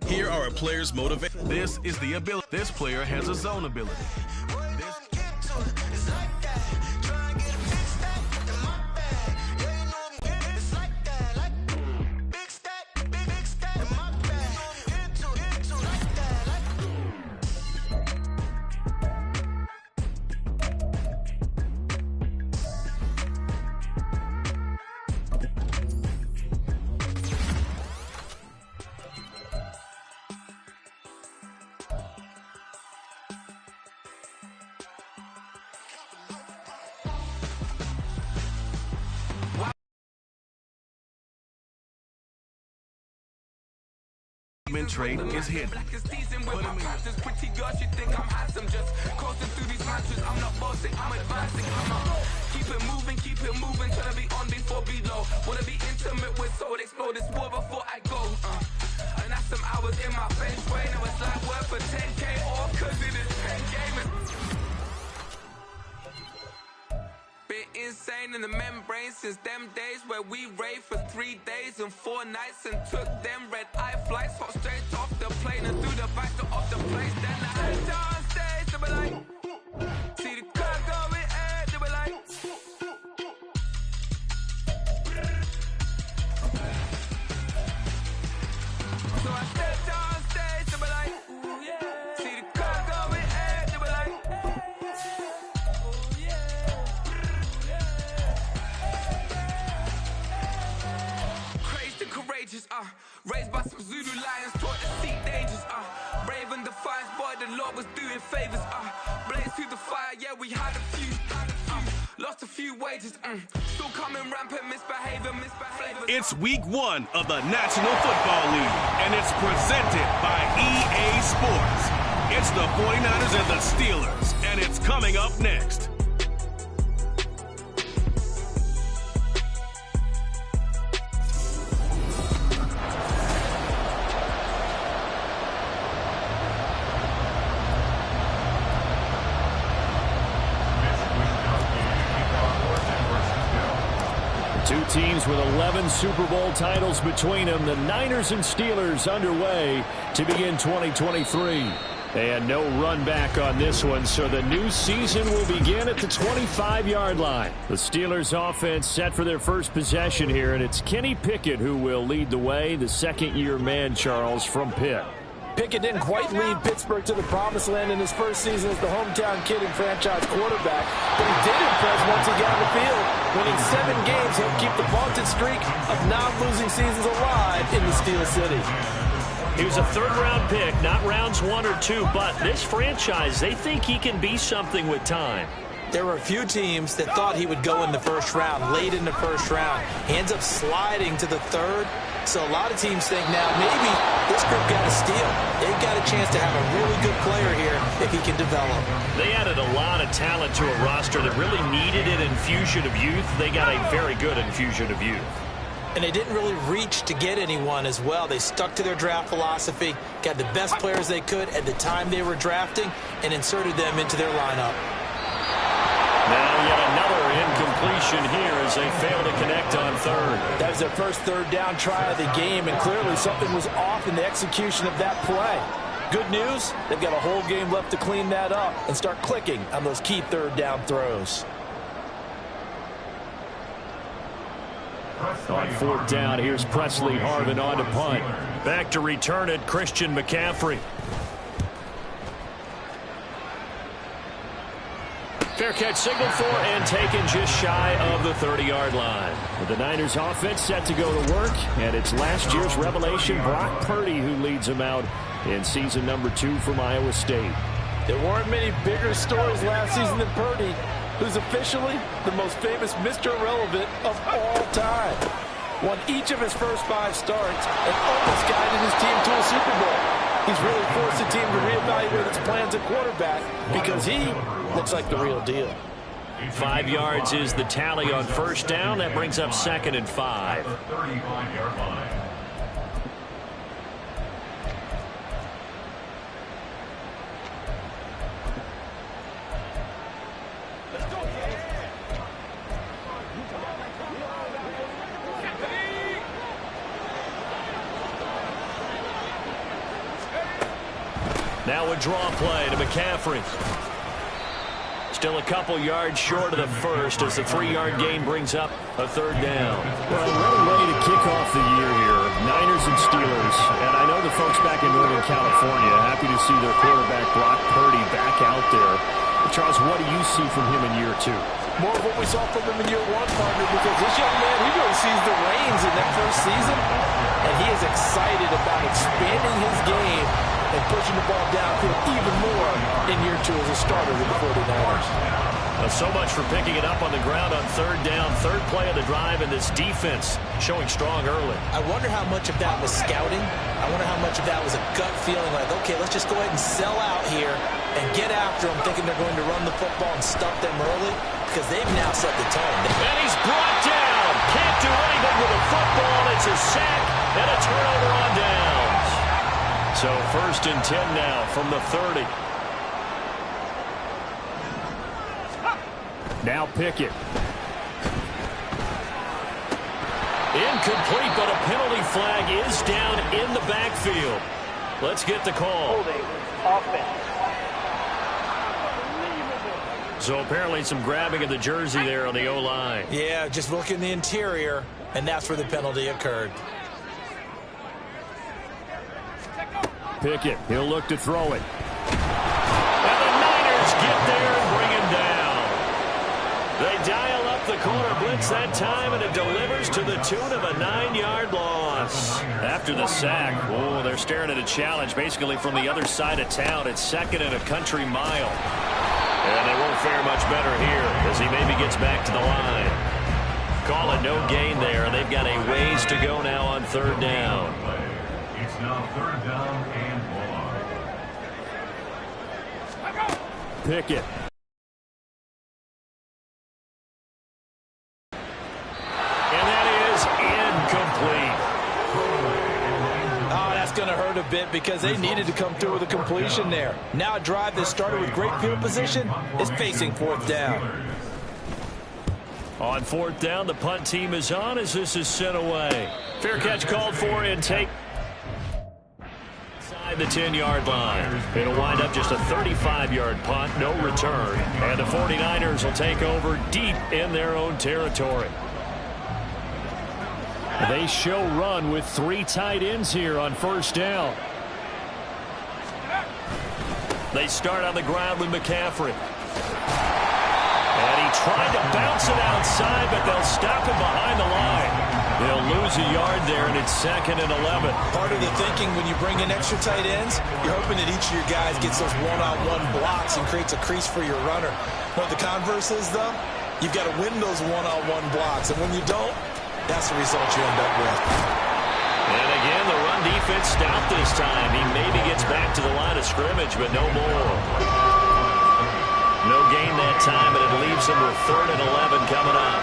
Here are a player's motivation. This is the ability. This player has a zone ability. Trade is hidden. Pretty girl, she think I'm handsome. Just coasting through these matches. I'm not bossing, I'm advancing. Keep it moving. Trying to be on before below. Wanna be intimate with soul. Explore this war before I go. And that's some hours in my bench way. Now it's like work for 10K off, cause it is 10 gaming. Been insane in the membrane since them days where we raved for 3 days and 4 nights and took them red-eye flights, hot straight off the plane and through the back door of the place. Then I head downstairs, they be like, see the car going air, they be like, so I step downstairs, they be like, ooh yeah, see the car going air, they be like, ooh yeah. Crazed and courageous, raised by some Zulu lions, taught to seek dangers, brave and defiant, boy, the Lord was doing favors, blaze through the fire, yeah, we had a few, lost a few wages, still coming rampant, misbehaving. It's week 1 of the National Football League, and it's presented by EA Sports. It's the 49ers and the Steelers, and it's coming up next. Two teams with 11 Super Bowl titles between them. The Niners and Steelers underway to begin 2023. And no run back on this one, so the new season will begin at the 25-yard line. The Steelers offense set for their first possession here, and it's Kenny Pickett who will lead the way, the second-year man, Charles, from Pitt. Pickett didn't quite lead Pittsburgh to the promised land in his first season as the hometown kid and franchise quarterback, but he did impress once he got on the field. Winning 7 games helped keep the vaunted streak of non-losing seasons alive in the Steel City. He was a third-round pick, not rounds 1 or 2, but this franchise, they think he can be something with time. There were a few teams that thought he would go in the first round, late in the first round. He ends up sliding to the third. So a lot of teams think now maybe this group got a steal. They've got a chance to have a really good player here if he can develop. They added a lot of talent to a roster that really needed an infusion of youth. They got a very good infusion of youth. And they didn't really reach to get anyone as well. They stuck to their draft philosophy, got the best players they could at the time they were drafting, and inserted them into their lineup. Now yet another incompletion here as they fail to connect on third. That was their first third down try of the game, and clearly something was off in the execution of that play. Good news, they've got a whole game left to clean that up and start clicking on those key third down throws. On fourth down, here's Presley Harvin on to punt. Back to return it, Christian McCaffrey. Fair catch signaled for and taken just shy of the 30-yard line. With the Niners offense set to go to work, and it's last year's revelation, Brock Purdy, who leads them out in season number 2 from Iowa State. There weren't many bigger stories last season than Purdy, who's officially the most famous Mr. Irrelevant of all time. Won each of his first 5 starts and almost guided his team to a Super Bowl. He's really forced the team to reevaluate its plans at quarterback because he looks like the real deal. 5 yards is the tally on first down. That brings up 2nd and 5. Now a draw play to McCaffrey. Still a couple yards short of the first as the 3-yard gain brings up a third down. Well, getting ready to kick off the year here, Niners and Steelers. And I know the folks back in Northern California happy to see their quarterback Brock Purdy back out there. Charles, what do you see from him in year 2? More of what we saw from him in year 1, partner, because this young man, he really sees the reins in that first season, and he is excited about expanding his game and pushing the ball downfield even more in year 2 as a starter with the 49ers. So much for picking it up on the ground on third down. Third play of the drive, and this defense showing strong early. I wonder how much of that was scouting. I wonder how much of that was a gut feeling like, okay, let's just go ahead and sell out here and get after them, thinking they're going to run the football and stuff them early, because they've now set the tone. And he's brought down. Can't do anything with a football. It's a sack and a turnover on downs. So 1st and 10 now from the 30. Now Pickett. Incomplete, but a penalty flag is down in the backfield. Let's get the call. So apparently some grabbing of the jersey there on the O-line. Yeah, just look in the interior, and that's where the penalty occurred. Pickett, he'll look to throw it. And the Niners get there and bring him down. They dial up the corner blitz that time, and it delivers to the tune of a 9-yard loss. After the sack, oh, they're staring at a challenge basically from the other side of town. It's 2nd and a country mile. And they won't fare much better here as he maybe gets back to the line. Call it no gain there, and they've got a ways to go now on third down. It's now 3rd down and 1. Pickett. And that is incomplete. Oh, that's going to hurt a bit because they needed to come through with a completion there. Now a drive that started with great field position is facing 4th down. On 4th down, the punt team is on as this is sent away. Fair catch called for and take inside the 10-yard line. It'll wind up just a 35-yard punt, no return. And the 49ers will take over deep in their own territory. They show run with 3 tight ends here on 1st down. They start on the ground with McCaffrey. And he tried to bounce it outside, but they'll stop him behind the line. They'll lose a yard there, and it's 2nd and 11. Part of the thinking when you bring in extra tight ends, you're hoping that each of your guys gets those one-on-one blocks and creates a crease for your runner. What the converse is, though, you've got to win those one-on-one blocks, and when you don't, that's the result you end up with. And again, the run defense stopped this time. He maybe gets back to the line of scrimmage, but no more. No gain that time, and it leaves them with 3rd and 11 coming up.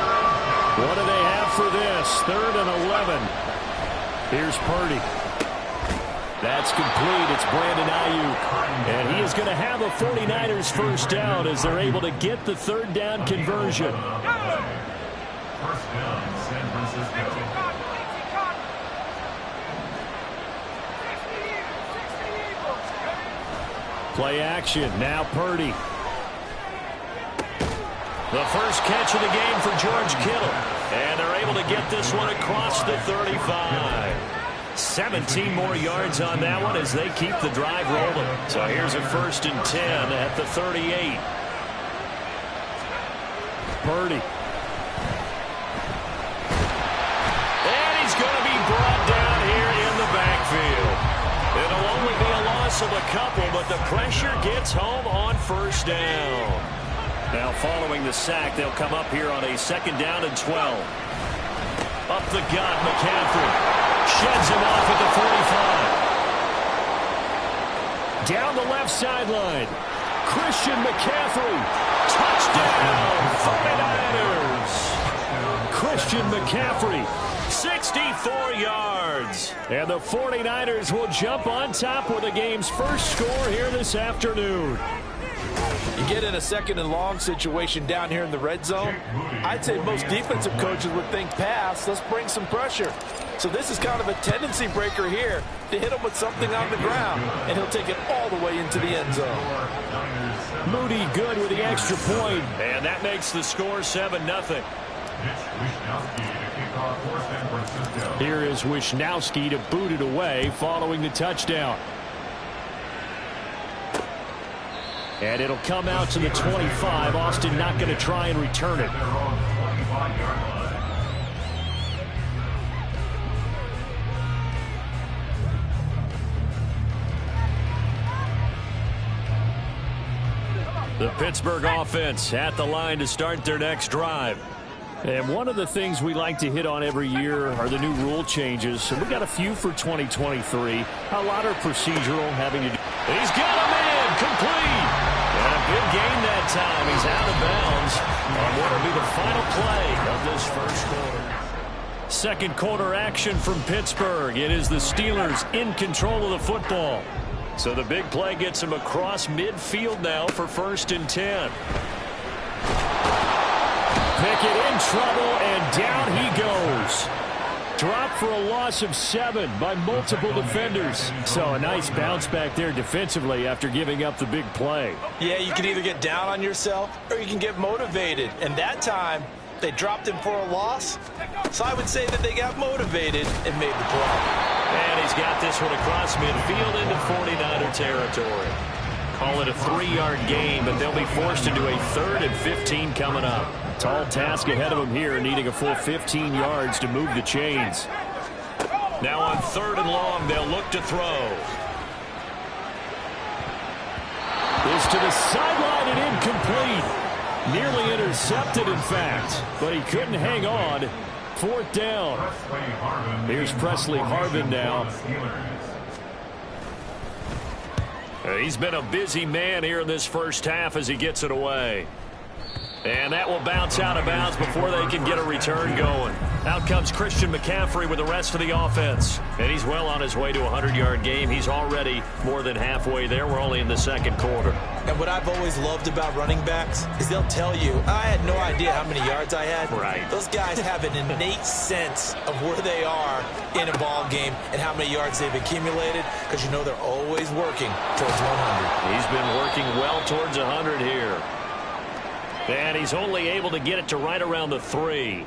What do they have for this? 3rd and 11. Here's Purdy. That's complete. It's Brandon Ayuk. And he is going to have a 49ers first down as they're able to get the 3rd down conversion. 1st down, San Francisco. Play action. Now Purdy. The first catch of the game for George Kittle. And they're able to get this one across the 35. 17 more yards on that one as they keep the drive rolling. So here's a 1st and 10 at the 38. Purdy. And he's going to be brought down here in the backfield. It'll only be a loss of a couple, but the pressure gets home on 1st down. Now following the sack, they'll come up here on a 2nd down and 12. Up the gut, McCaffrey. Sheds him off at the 45. Down the left sideline. Christian McCaffrey. Touchdown, 49ers. Christian McCaffrey, 64 yards. And the 49ers will jump on top with the game's first score here this afternoon. You get in a second and long situation down here in the red zone, I'd say most defensive coaches would think pass, let's bring some pressure. So this is kind of a tendency breaker here to hit him with something on the ground, and he'll take it all the way into the end zone. Moody good with the extra point, and that makes the score 7-0. Here is Wisnowski to boot it away following the touchdown. And it'll come out to the 25. Austin not going to try and return it. The Pittsburgh offense at the line to start their next drive. And one of the things we like to hit on every year are the new rule changes. So we got a few for 2023. A lot are procedural, having to do. He's got a man complete. And a big gain that time. He's out of bounds on what will be the final play of this first quarter. Second quarter action from Pittsburgh. It is the Steelers in control of the football. So the big play gets him across midfield now for 1st and 10. Pickett in trouble, and down he goes. Dropped for a loss of 7 by multiple defenders. So a nice bounce back there defensively after giving up the big play. Yeah, you can either get down on yourself or you can get motivated. And that time, they dropped him for a loss. So I would say that they got motivated and made the play. And he's got this one across midfield into 49er territory. Call it a 3-yard gain, but they'll be forced into a 3rd and 15 coming up. Tall task ahead of them here, needing a full 15 yards to move the chains. Now on 3rd and long, they'll look to throw. This to the sideline and incomplete. Nearly intercepted, in fact, but he couldn't hang on. 4th down. Here's Presley Harvin now. He's been a busy man here in this first half as he gets it away. And that will bounce out of bounds before they can get a return going. Out comes Christian McCaffrey with the rest of the offense. And he's well on his way to a 100-yard game. He's already more than halfway there. We're only in the second quarter. And what I've always loved about running backs is they'll tell you, I had no idea how many yards I had. Right. Those guys have an innate sense of where they are in a ball game and how many yards they've accumulated, because you know they're always working towards 100. He's been working well towards 100 here. And he's only able to get it to right around the 3.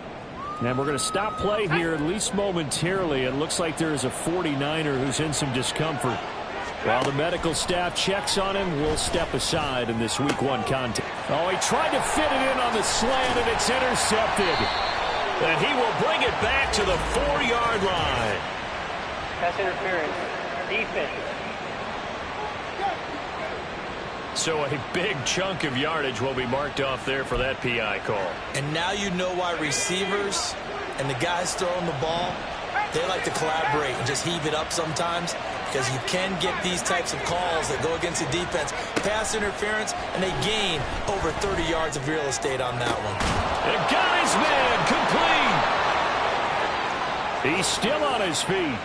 And we're going to stop play here, at least momentarily. It looks like there is a 49er who's in some discomfort. While the medical staff checks on him, we'll step aside in this Week 1 contest. Oh, he tried to fit it in on the slant, and it's intercepted. And he will bring it back to the 4-yard line. Pass interference. Defense. So a big chunk of yardage will be marked off there for that PI call. And now you know why receivers and the guys throwing the ball, they like to collaborate and just heave it up sometimes, because you can get these types of calls that go against the defense. Pass interference, and they gain over 30 yards of real estate on that one. And got his man complete. He's still on his feet.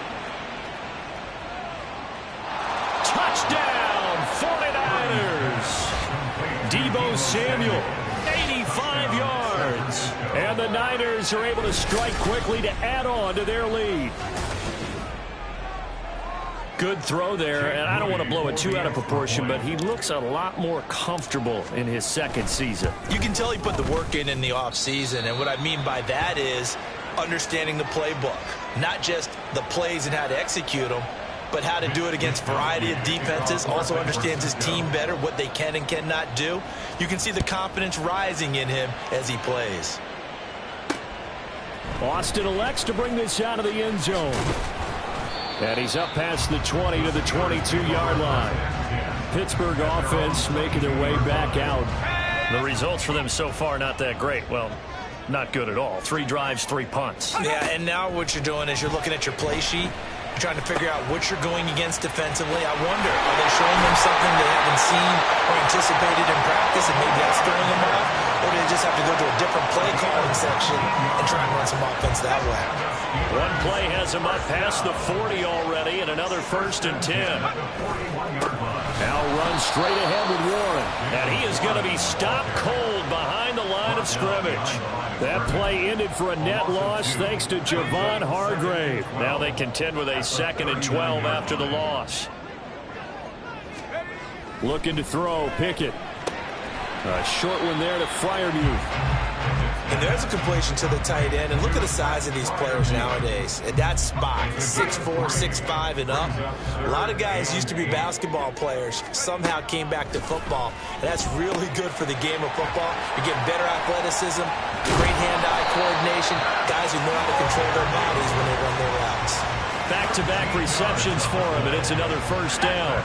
Touchdown, 49ers. Deebo Samuel, 85 yards. And the Niners are able to strike quickly to add on to their lead. Good throw there, and I don't want to blow it too out of proportion, but he looks a lot more comfortable in his second season. You can tell he put the work in the offseason, and what I mean by that is understanding the playbook. Not just the plays and how to execute them, but how to do it against a variety of defenses. Also understands his team better, what they can and cannot do. You can see the confidence rising in him as he plays. Austin elects to bring this out of the end zone. And he's up past the 20 to the 22-yard line. Pittsburgh offense making their way back out. The results for them so far not that great. Well, not good at all. 3 drives, 3 punts. Yeah, and now what you're doing is you're looking at your play sheet. You're trying to figure out what you're going against defensively. I wonder, are they showing them something they haven't seen or anticipated in practice, and maybe that's throwing them off? Or do they just have to go to a different play calling section and try and run some offense that way? One play has him up past the 40 already, and another 1st and 10. Now runs straight ahead with Warren. And he is going to be stopped cold behind the line of scrimmage. That play ended for a net loss thanks to Javon Hargrave. Now they contend with a 2nd and 12 after the loss. Looking to throw, Pickett. A short one there to Freiermuth. And there's a completion to the tight end. And look at the size of these players nowadays. At that spot, 6'4", 6'5", and up. A lot of guys used to be basketball players, somehow came back to football. And that's really good for the game of football. You're getting better athleticism, great hand-eye coordination, guys who know how to control their bodies when they run their routes. Back-to-back receptions for him, and it's another first down.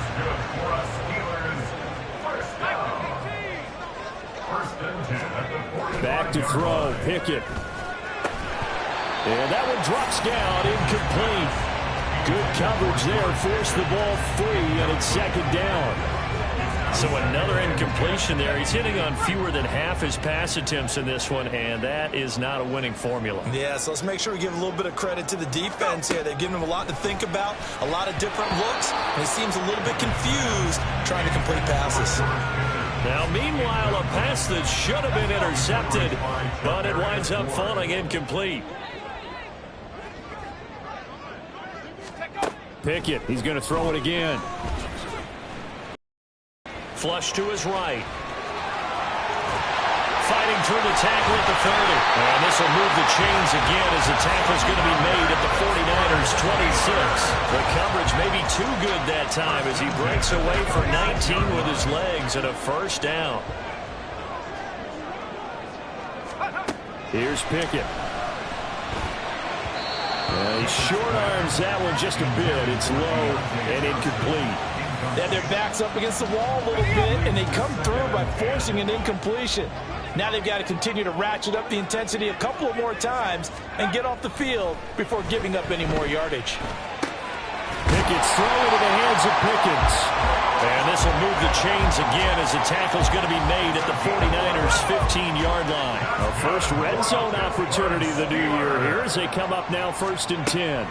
Back to throw, Pickett. And that one drops down, incomplete. Good coverage there, forced the ball free, and it's 2nd down. So another incompletion there. He's hitting on fewer than half his pass attempts in this one, and that is not a winning formula. Yeah, so let's make sure we give a little bit of credit to the defense here. They've given him a lot to think about, a lot of different looks, and he seems a little bit confused trying to complete passes. Now, meanwhile, a pass that should have been intercepted, but it winds up falling incomplete. Pickett, he's going to throw it again. Flush to his right. Fighting through the tackle at the 30. And this will move the chains again as the tackle is going to be made at the 49ers' 26. The coverage may be too good that time as he breaks away for 19 with his legs and a first down. Here's Pickett. He short arms that one just a bit. It's low and incomplete. And their backs up against the wall a little bit, and they come through by forcing an incompletion. Now they've got to continue to ratchet up the intensity a couple of more times and get off the field before giving up any more yardage. Pickett's throw into the hands of Pickens. And this will move the chains again as the tackle's going to be made at the 49ers' 15-yard line. A first red zone opportunity of the new year here as they come up now 1st and 10.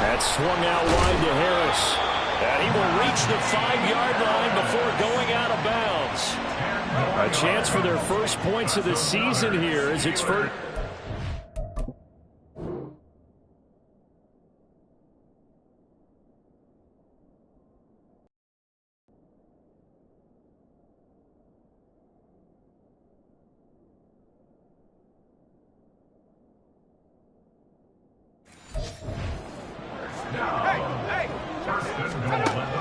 That's swung out wide to Harris. And he will reach the 5-yard line before going out of bounds. A chance for their first points of the season here as it's first.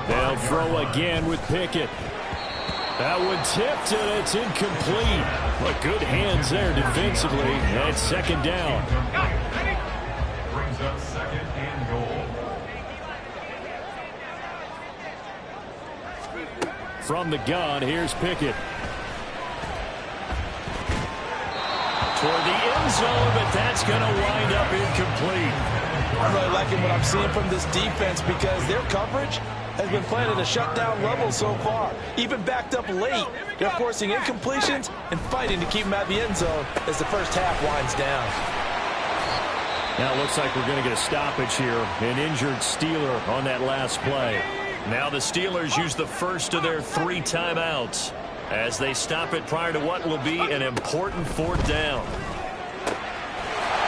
They'll throw again with Pickett. That one tipped, and it's incomplete. But good hands there defensively. And it's 2nd down. Brings up 2nd and goal. From the gun, here's Pickett. Toward the end zone, but that's going to wind up incomplete. I'm really liking what I'm seeing from this defense because their coverage has been playing at a shutdown level so far. Even backed up late, they're forcing incompletions and fighting to keep them out of the end zone as the first half winds down. Now it looks like we're going to get a stoppage here. An injured Steeler on that last play. Now the Steelers use the first of their 3 timeouts as they stop it prior to what will be an important 4th down.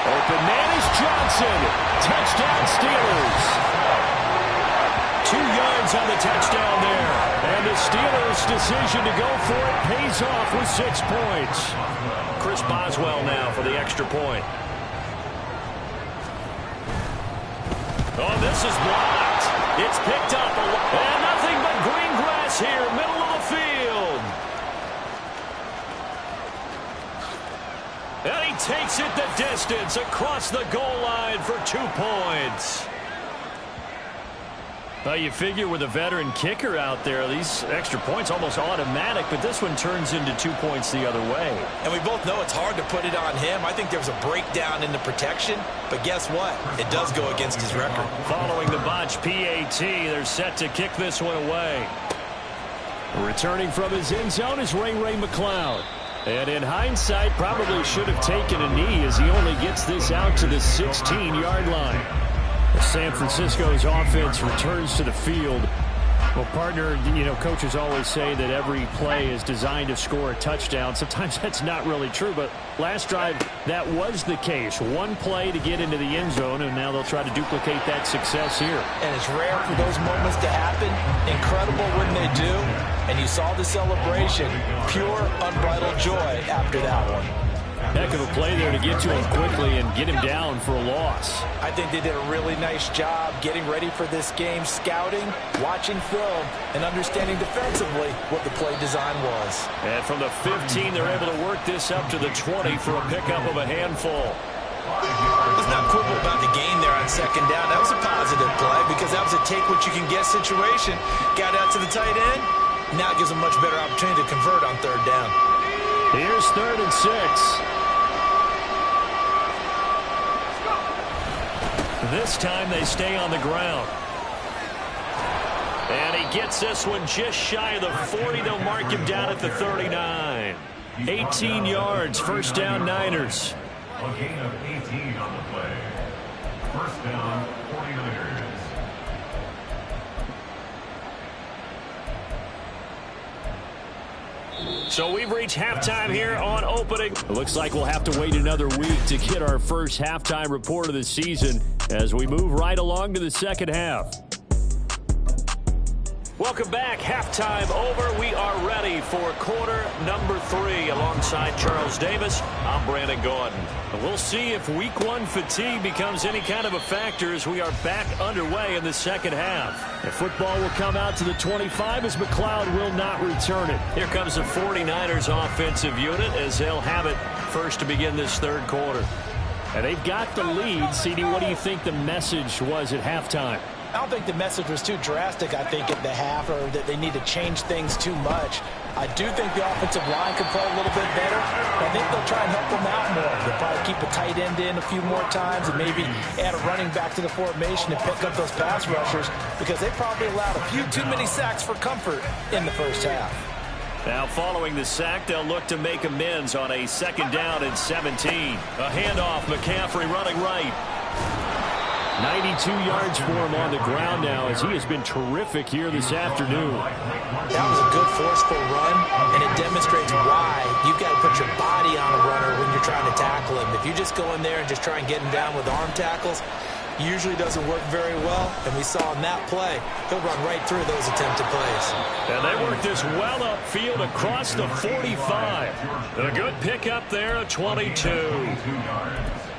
Open man is Johnson. Touchdown Steelers. 2 yards on the touchdown there. And the Steelers' decision to go for it pays off with 6 points. Chris Boswell now for the extra point. Oh, this is blocked. It's picked up. And nothing but green grass here, middle of the field. And he takes it the distance across the goal line for 2 points. Well, you figure with a veteran kicker out there, these extra points almost automatic, but this one turns into 2 points the other way. And we both know it's hard to put it on him. I think there was a breakdown in the protection, but guess what? It does go against his record. Following the botch PAT, they're set to kick this one away. Returning from his end zone is Ray McLeod. And in hindsight, probably should have taken a knee as he only gets this out to the 16-yard line. San Francisco's offense returns to the field. Well, partner, coaches always say that every play is designed to score a touchdown. Sometimes that's not really true, but last drive, that was the case. One play to get into the end zone, and now they'll try to duplicate that success here. And it's rare for those moments to happen. Incredible when they do. And you saw the celebration. Pure, unbridled joy after that one. Heck of a play there to get to him quickly and get him down for a loss. I think they did a really nice job getting ready for this game, scouting, watching film, and understanding defensively what the play design was. And from the 15, they're able to work this up to the 20 for a pickup of a handful. Let's not quibble about the gain there on second down. That was a positive play because that was a take-what-you-can-get situation. Got out to the tight end. Now it gives them a much better opportunity to convert on third down. Here's 3rd and 6. This time they stay on the ground. And he gets this one just shy of the 40. They'll mark him down at the 39. 18 yards, first down, Niners. A gain of 18 on the play. First down, 49ers. So we've reached halftime here on opening. It looks like we'll have to wait another week to get our first halftime report of the season as we move right along to the second half. Welcome back. Halftime over. We are ready for quarter number 3 alongside Charles Davis. I'm Brandon Gordon. We'll see if week 1 fatigue becomes any kind of a factor as we are back underway in the second half. The football will come out to the 25 as McLeod will not return it. Here comes the 49ers offensive unit as they'll have it first to begin this third quarter. And they've got the lead. CD, what do you think the message was at halftime? I don't think the message was too drastic, I think, at the half, or that they need to change things too much. I do think the offensive line can play a little bit better. I think they'll try and help them out more. They'll probably keep a tight end in a few more times and maybe add a running back to the formation and pick up those pass rushers because they probably allowed a few too many sacks for comfort in the first half. Now following the sack, they'll look to make amends on a second down and 17. A handoff, McCaffrey running right. 92 yards for him on the ground now as he has been terrific here this afternoon. That was a good forceful run, and it demonstrates why you've got to put your body on a runner when you're trying to tackle him. If you just go in there and just try and get him down with arm tackles, usually doesn't work very well, and we saw in that play, he'll run right through those attempted plays. And they work this well upfield across the 45. A good pickup there at 22.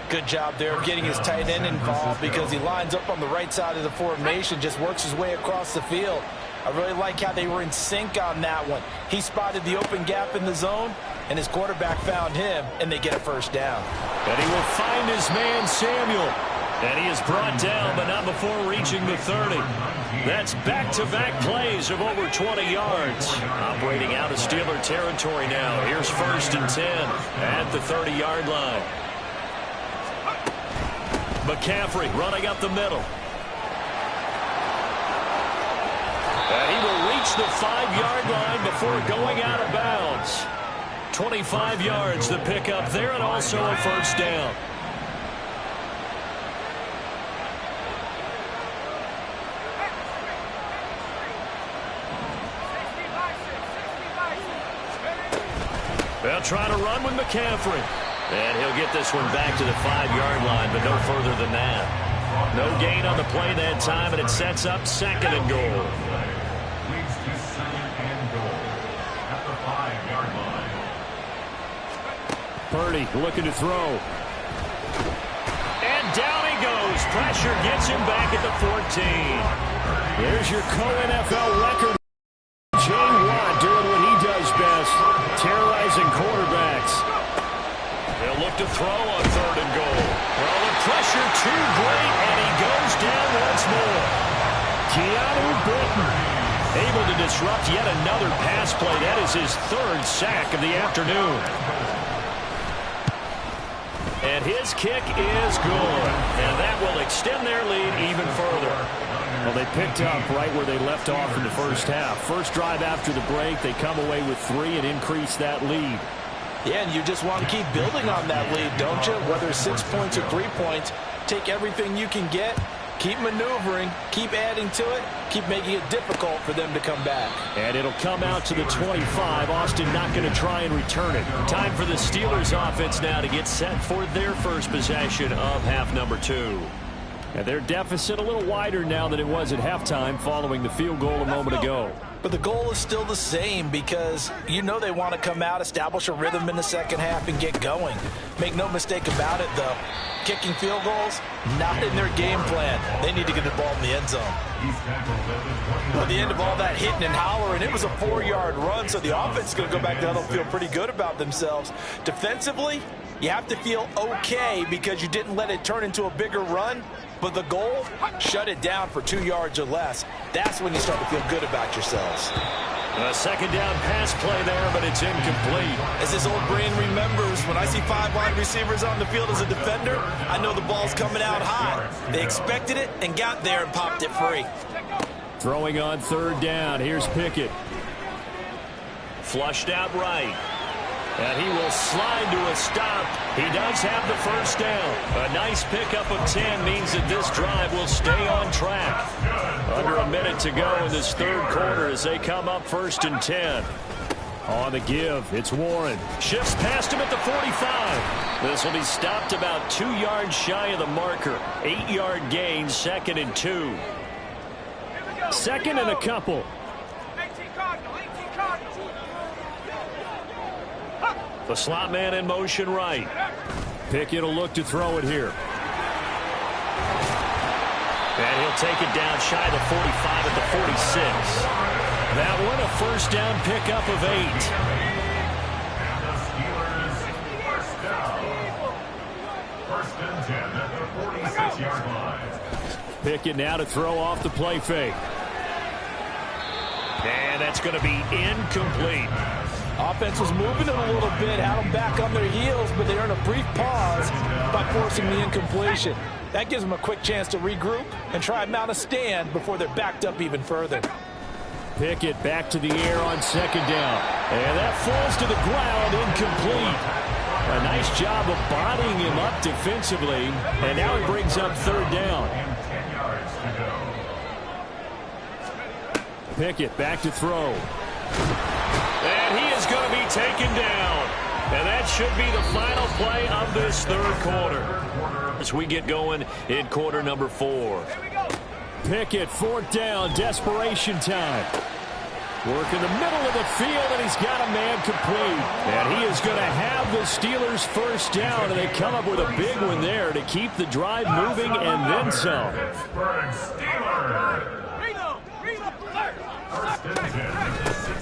Good job there of getting his tight end involved because he lines up on the right side of the formation, just works his way across the field. I really like how they were in sync on that one. He spotted the open gap in the zone, and his quarterback found him, and they get a first down. And he will find his man, Samuel. And he is brought down, but not before reaching the 30. That's back-to-back plays of over 20 yards. Operating out of Steeler territory now. Here's 1st and 10 at the 30-yard line. McCaffrey running up the middle. And he will reach the 5-yard line before going out of bounds. 25 yards the pickup there, and also a first down. They'll try to run with McCaffrey. And he'll get this one back to the 5-yard line, but no further than that. No gain on the play that time, and it sets up 2nd and goal. Leads to 2nd and goal at the 5-yard line. Purdy looking to throw. And down he goes. Pressure gets him back at the 14. There's your co-NFL record. Jay Watt doing what he does best, terrorizing quarterbacks. They'll look to throw on 3rd and goal. Well, the pressure too great, and he goes down once more. Keanu Britton able to disrupt yet another pass play. That is his 3rd sack of the afternoon. And his kick is good. And that will extend their lead even further. Well, they picked up right where they left off in the first half. First drive after the break, they come away with 3 and increase that lead. Yeah, and you just want to keep building on that lead, don't you? Whether 6 points or 3 points, take everything you can get Keep maneuvering, keep adding to it, keep making it difficult for them to come back. And it'll come out to the 25. Austin not going to try and return it. Time for the Steelers offense now to get set for their first possession of half number 2. And their deficit a little wider now than it was at halftime following the field goal a moment ago. But the goal is still the same because you know they want to come out, establish a rhythm in the second half, and get going. Make no mistake about it, though. Kicking field goals, not in their game plan. They need to get the ball in the end zone. At the end of all that hitting and hollering, it was a 4-yard run, so the offense is going to go back down. They'll feel pretty good about themselves. Defensively, you have to feel okay because you didn't let it turn into a bigger run. But the goal, shut it down for 2 yards or less. That's when you start to feel good about yourselves. A second down pass play there, but it's incomplete. As this old brain remembers, when I see 5 wide receivers on the field as a defender, I know the ball's coming out hot. They expected it and got there and popped it free. Throwing on third down. Here's Pickett. Flushed out right. And he will slide to a stop. He does have the first down. A nice pickup of 10 means that this drive will stay on track. Under a minute to go in this third quarter as they come up 1st and 10. On the give, it's Warren. Shifts past him at the 45. This will be stopped about 2 yards shy of the marker. 8-yard gain, 2nd and 2. 2nd and a couple. The slot man in motion right. Pickett will look to throw it here. And he'll take it down shy of the 45 at the 46. That one a first down pickup of 8. And the Steelers first down. 1st and 10 at the 46-yard line. Pickett now to throw off the play fake. And that's going to be incomplete. Offense was moving it a little bit, had them back on their heels, but they earned a brief pause by forcing the incompletion. That gives them a quick chance to regroup and try and mount a stand before they're backed up even further. Pickett back to the air on 2nd down. And that falls to the ground, incomplete. A nice job of bodying him up defensively. And now it brings up 3rd down. 10 yards to go. Pickett back to throw. And he is going to be taken down. And that should be the final play of this third quarter. As we get going in quarter number 4. Pickett, 4th down, desperation time. Work in the middle of the field, and he's got a man complete. And he is going to have the Steelers' first down, and they come up with a big one there to keep the drive moving and then some. Pittsburgh Steelers.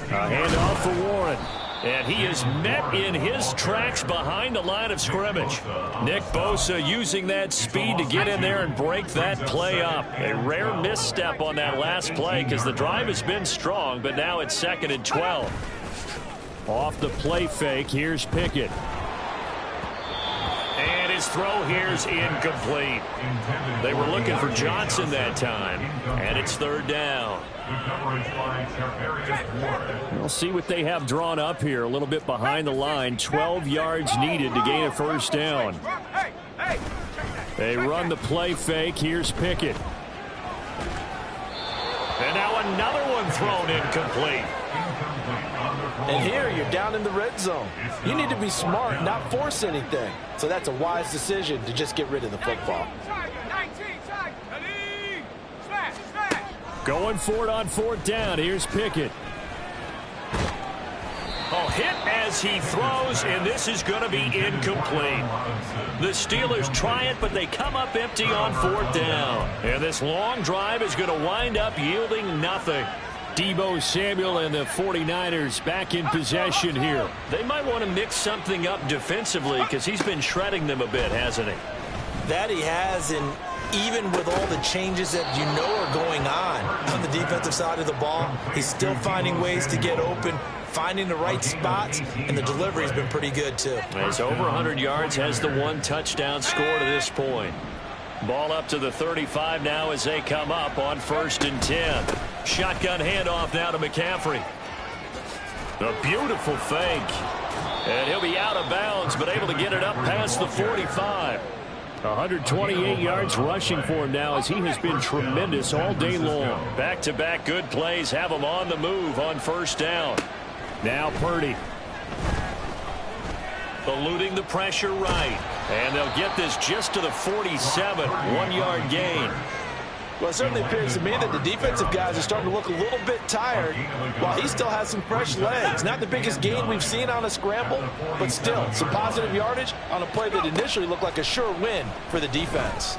A handoff for Warren. And he is met in his tracks behind the line of scrimmage. Nick Bosa using that speed to get in there and break that play up. A rare misstep on that last play because the drive has been strong, but now it's 2nd and 12. Off the play fake, here's Pickett. And his throw here's incomplete. They were looking for Johnson that time, and it's 3rd down. We'll see what they have drawn up here. A little bit behind the line. 12 yards needed to gain a first down. They run the play fake. Here's Pickett. And now another one thrown incomplete. And here you're down in the red zone. You need to be smart, not force anything. So that's a wise decision to just get rid of the football. Going for it on 4th down. Here's Pickett. Oh, hit as he throws, and this is going to be incomplete. The Steelers try it, but they come up empty on 4th down. And this long drive is going to wind up yielding nothing. Deebo Samuel and the 49ers back in possession here. They might want to mix something up defensively because he's been shredding them a bit, hasn't he? That he has, and even with all the changes that you know are going on the defensive side of the ball, he's still finding ways to get open, finding the right spots, and the delivery's been pretty good too. He's over 100 yards, has the 1 touchdown score to this point. Ball up to the 35 now as they come up on 1st and 10. Shotgun handoff now to McCaffrey. A beautiful fake. And he'll be out of bounds, but able to get it up past the 45. 128 yards rushing for him now as he has been tremendous all day long. Back-to-back good plays have him on the move on first down. Now Purdy. Eluding the pressure right. And they'll get this just to the 47. 1-yard gain. Well, it certainly appears to me that the defensive guys are starting to look a little bit tired while he still has some fresh legs. Not the biggest gain we've seen on a scramble, but still some positive yardage on a play that initially looked like a sure win for the defense.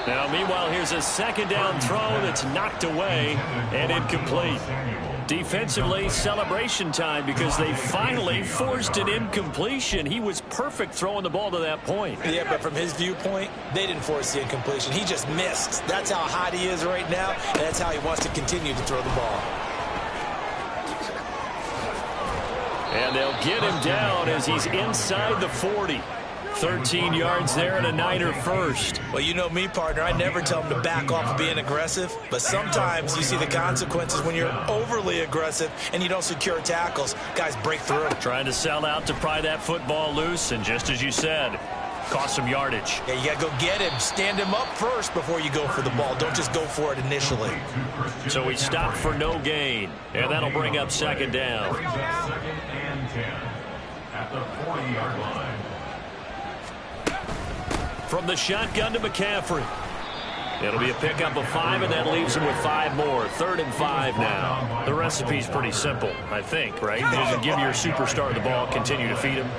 Now, meanwhile, here's a second down throw that's knocked away and incomplete. Defensively, celebration time because they finally forced an incompletion. He was perfect throwing the ball to that point. Yeah, but from his viewpoint, they didn't force the incompletion. He just missed. That's how hot he is right now, and that's how he wants to continue to throw the ball. And they'll get him down as he's inside the 40. 13 yards there and a Niner first. Well, you know me, partner. I never tell them to back off of being aggressive. But sometimes you see the consequences when you're overly aggressive and you don't secure tackles. Guys break through. Trying to sell out to pry that football loose. And just as you said, cost some yardage. Yeah, you got to go get him. Stand him up first before you go for the ball. Don't just go for it initially. So he stopped for no gain. And that'll bring up second down. Second and 10 at the 40-yard line. From the shotgun to McCaffrey. It'll be a pickup of 5, and that leaves him with 5 more. 3rd and 5 now. The recipe's pretty simple, I think, right? Just give your superstar the ball, continue to feed him.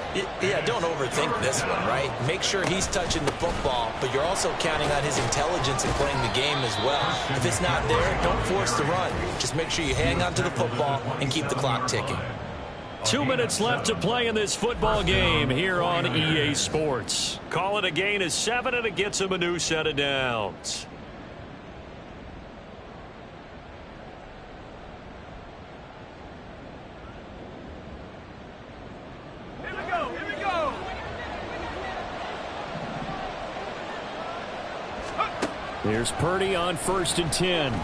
Yeah, don't overthink this one, right? Make sure he's touching the football, but you're also counting on his intelligence in playing the game as well. If it's not there, don't force the run. Just make sure you hang on to the football and keep the clock ticking. 2 minutes left to play in this football game here on EA Sports. Call it a gain of 7, and it gets him a new set of downs. Here we go, here we go. Here's Purdy on 1st and 10.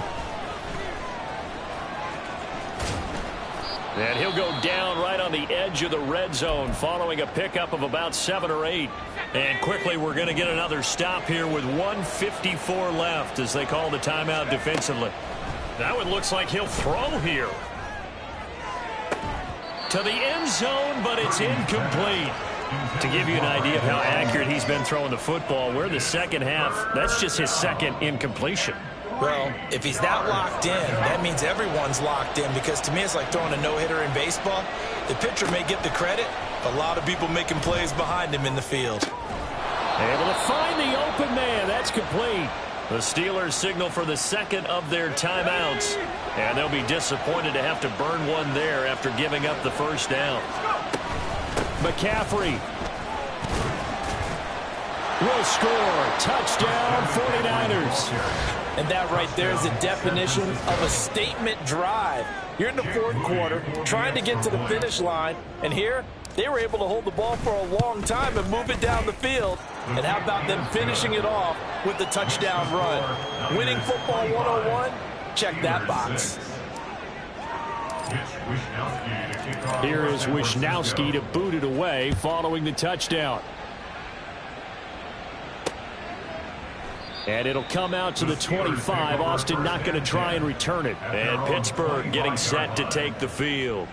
And he'll go down right on the edge of the red zone following a pickup of about 7 or 8. And quickly we're going to get another stop here with 1:54 left as they call the timeout defensively. That one looks like he'll throw here. To the end zone, but it's incomplete. To give you an idea of how accurate he's been throwing the football, we're in the second half. That's just his second incompletion. Well, if he's that locked in, that means everyone's locked in, because to me it's like throwing a no-hitter in baseball. The pitcher may get the credit, a lot of people making plays behind him in the field. Able to find the open man. That's complete. The Steelers signal for the second of their timeouts, and they'll be disappointed to have to burn one there after giving up the first down. McCaffrey will score. Touchdown, 49ers. And that right there is the definition of a statement drive. You're in the 4th quarter, trying to get to the finish line, and here they were able to hold the ball for a long time and move it down the field. And how about them finishing it off with the touchdown run? Winning football 101, check that box. Here is Wishnowski to boot it away following the touchdown. And it'll come out to the 25. Austin not going to try and return it. And Pittsburgh getting set to take the field.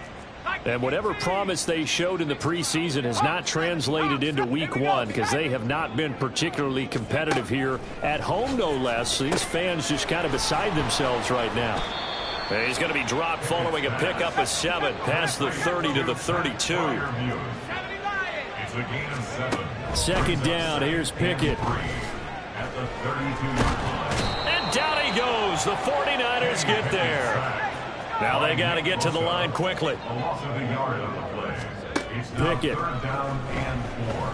And whatever promise they showed in the preseason has not translated into week 1 because they have not been particularly competitive here at home, no less. These fans just kind of beside themselves right now. And he's going to be dropped following a pickup of 7 past the 30 to the 32. It's a gain of 7. Second down. Here's Pickett. At the 32-yard line. And down he goes. The 49ers get there. Now they got to get to the line quickly. A loss of a yard on the play. It's now Pickett. 3rd down and 4.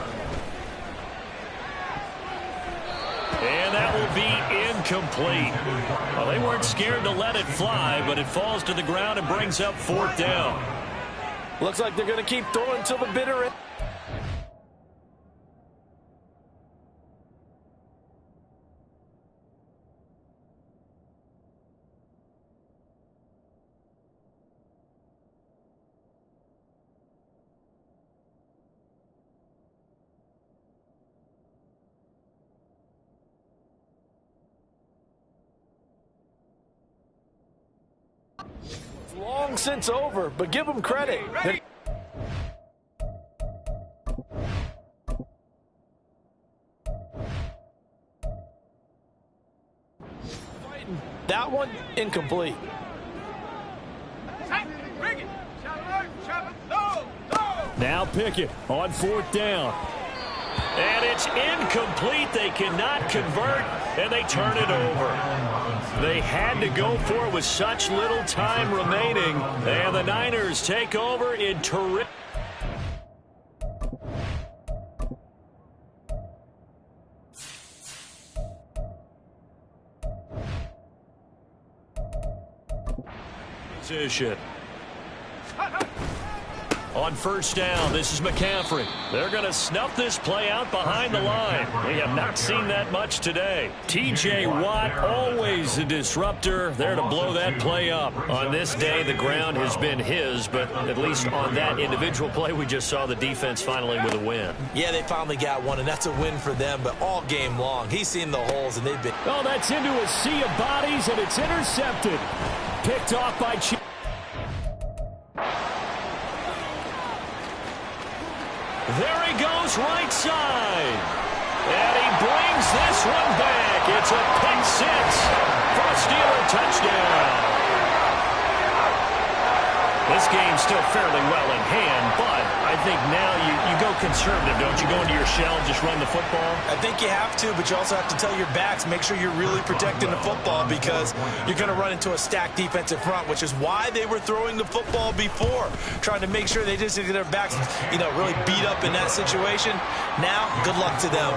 And that will be incomplete. Well, they weren't scared to let it fly, but it falls to the ground and brings up 4th down. Looks like they're going to keep throwing till the bitter end. long since over, but give them credit. That one, incomplete. Now Pickett on 4th down. And it's incomplete. They cannot convert, and they turn it over. They had to go for it with such little time remaining. And the Niners take over in terrific. Position. On 1st down, this is McCaffrey. They're going to snuff this play out behind the line. We have not seen that much today. T.J. Watt, always a disruptor, there to blow that play up. On this day, the ground has been his, but at least on that individual play, we just saw the defense finally with a win. Yeah, they finally got one, and that's a win for them, but all game long, he's seen the holes, and they've been... Oh, that's into a sea of bodies, and it's intercepted. Picked off by Chiefs. There he goes, right side. And he brings this one back. It's a pick six for a Steeler touchdown. This game's still fairly well in hand, but I think now you go conservative, don't you? Go into your shell and just run the football? I think you have to, but you also have to tell your backs, make sure you're really protecting the football because you're going to run into a stacked defensive front, which is why they were throwing the football before, trying to make sure they just get their backs, really beat up in that situation. Now, good luck to them.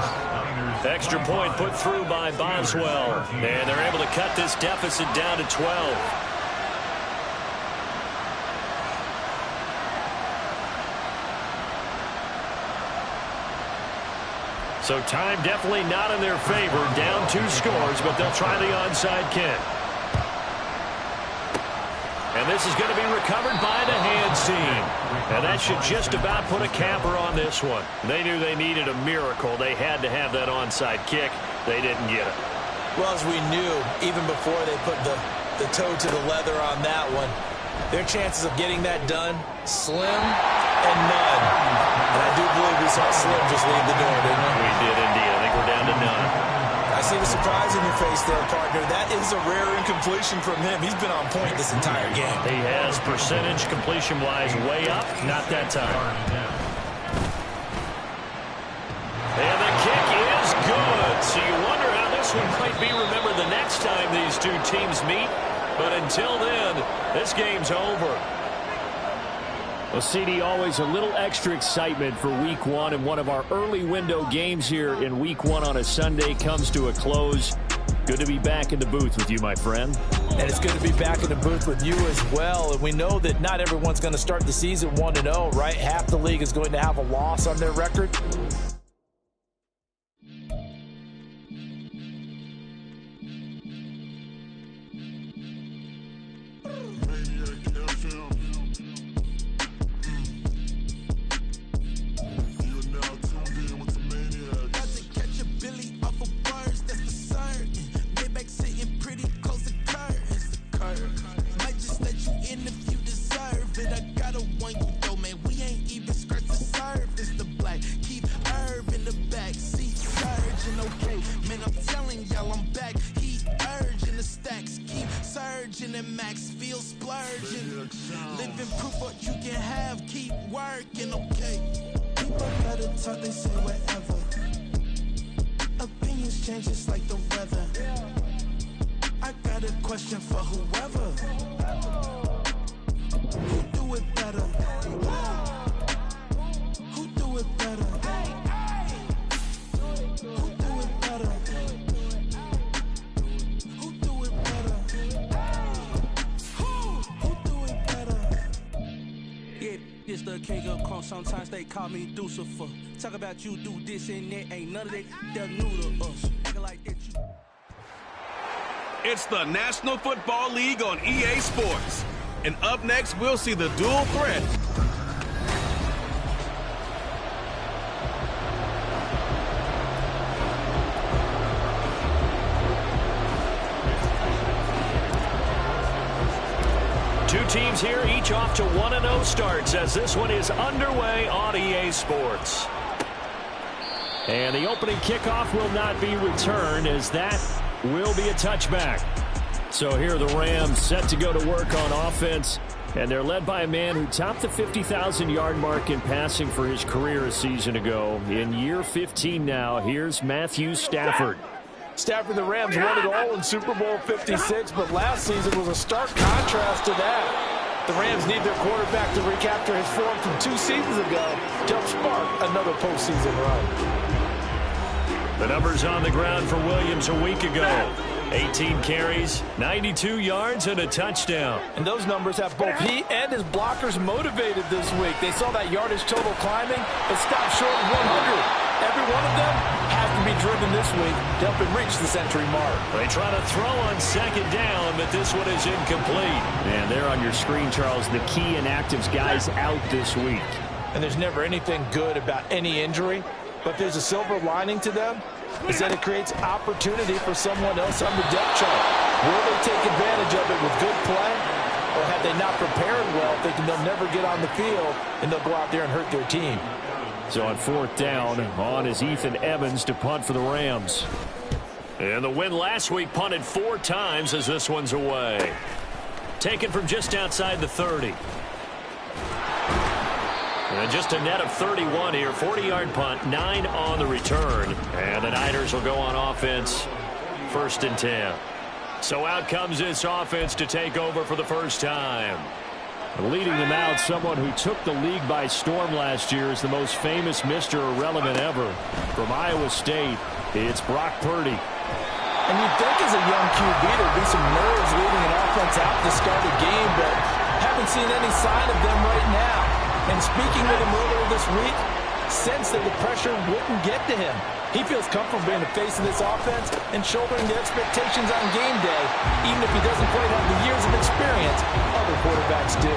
Extra point put through by Boswell, and they're able to cut this deficit down to 12. So time definitely not in their favor. Down 2 scores, but they'll try the onside kick. And this is going to be recovered by the hands team. And that should just about put a capper on this one. They knew they needed a miracle. They had to have that onside kick. They didn't get it. Well, as we knew, even before they put the toe to the leather on that one, their chances of getting that done, slim and none. And I do believe we saw Slim just leave the door, didn't we? We did indeed. I think we're down to none. I see the surprise in your face there, partner. That is a rare incompletion from him. He's been on point this entire game. He has percentage completion-wise way up. Not that time. And the kick is good. So you wonder how this one might be remembered the next time these two teams meet. But until then, this game's over. Well, CD, always a little extra excitement for Week 1, and one of our early window games here in Week 1 on a Sunday comes to a close. Good to be back in the booth with you, my friend. And it's good to be back in the booth with you as well. And we know that not everyone's going to start the season 1-0, right? Half the league is going to have a loss on their record. Sometimes they call me Lucifer. Talk about you do this and that. Ain't none of that they're new to us. Acting like that you... It's the National Football League on EA Sports. And up next, we'll see the dual threat. Two teams here, each off to 1-0 starts as this one is underway on EA Sports. And the opening kickoff will not be returned as that will be a touchback. So here are the Rams set to go to work on offense. And they're led by a man who topped the 50,000-yard mark in passing for his career a season ago. In year 15 now, here's Matthew Stafford. Stafford, the Rams won it all in Super Bowl 56, but last season was a stark contrast to that. The Rams need their quarterback to recapture his form from 2 seasons ago to help spark another postseason run. The numbers on the ground for Williams a week ago. 18 carries, 92 yards, and a touchdown. And those numbers have both he and his blockers motivated this week. They saw that yardage total climbing, but stopped short of 100. Every one of them has to be driven this week to help him reach the century mark. They try to throw on second down, but this one is incomplete. And there on your screen, Charles, the key inactives guys out this week. And there's never anything good about any injury, but there's a silver lining to them. Is that it creates opportunity for someone else on the depth chart. Will they take advantage of it with good play, or have they not prepared well, thinking they'll never get on the field, and they'll go out there and hurt their team? So on fourth down, on is Ethan Evans to punt for the Rams. And the win last week punted 4 times as this one's away. Taken from just outside the 30. And just a net of 31 here. 40-yard punt, 9 on the return. And the Niners will go on offense, 1st and 10. So out comes this offense to take over for the first time. Leading them out, someone who took the league by storm last year is the most famous Mr. Irrelevant ever. From Iowa State, it's Brock Purdy. And you'd think as a young QB there'd be some nerves leading an offense out to start a game, but haven't seen any sign of them right now. And speaking with him earlier this week, sensed that the pressure wouldn't get to him. He feels comfortable being the face of this offense and shouldering the expectations on game day, even if he doesn't quite have the years of experience other quarterbacks do.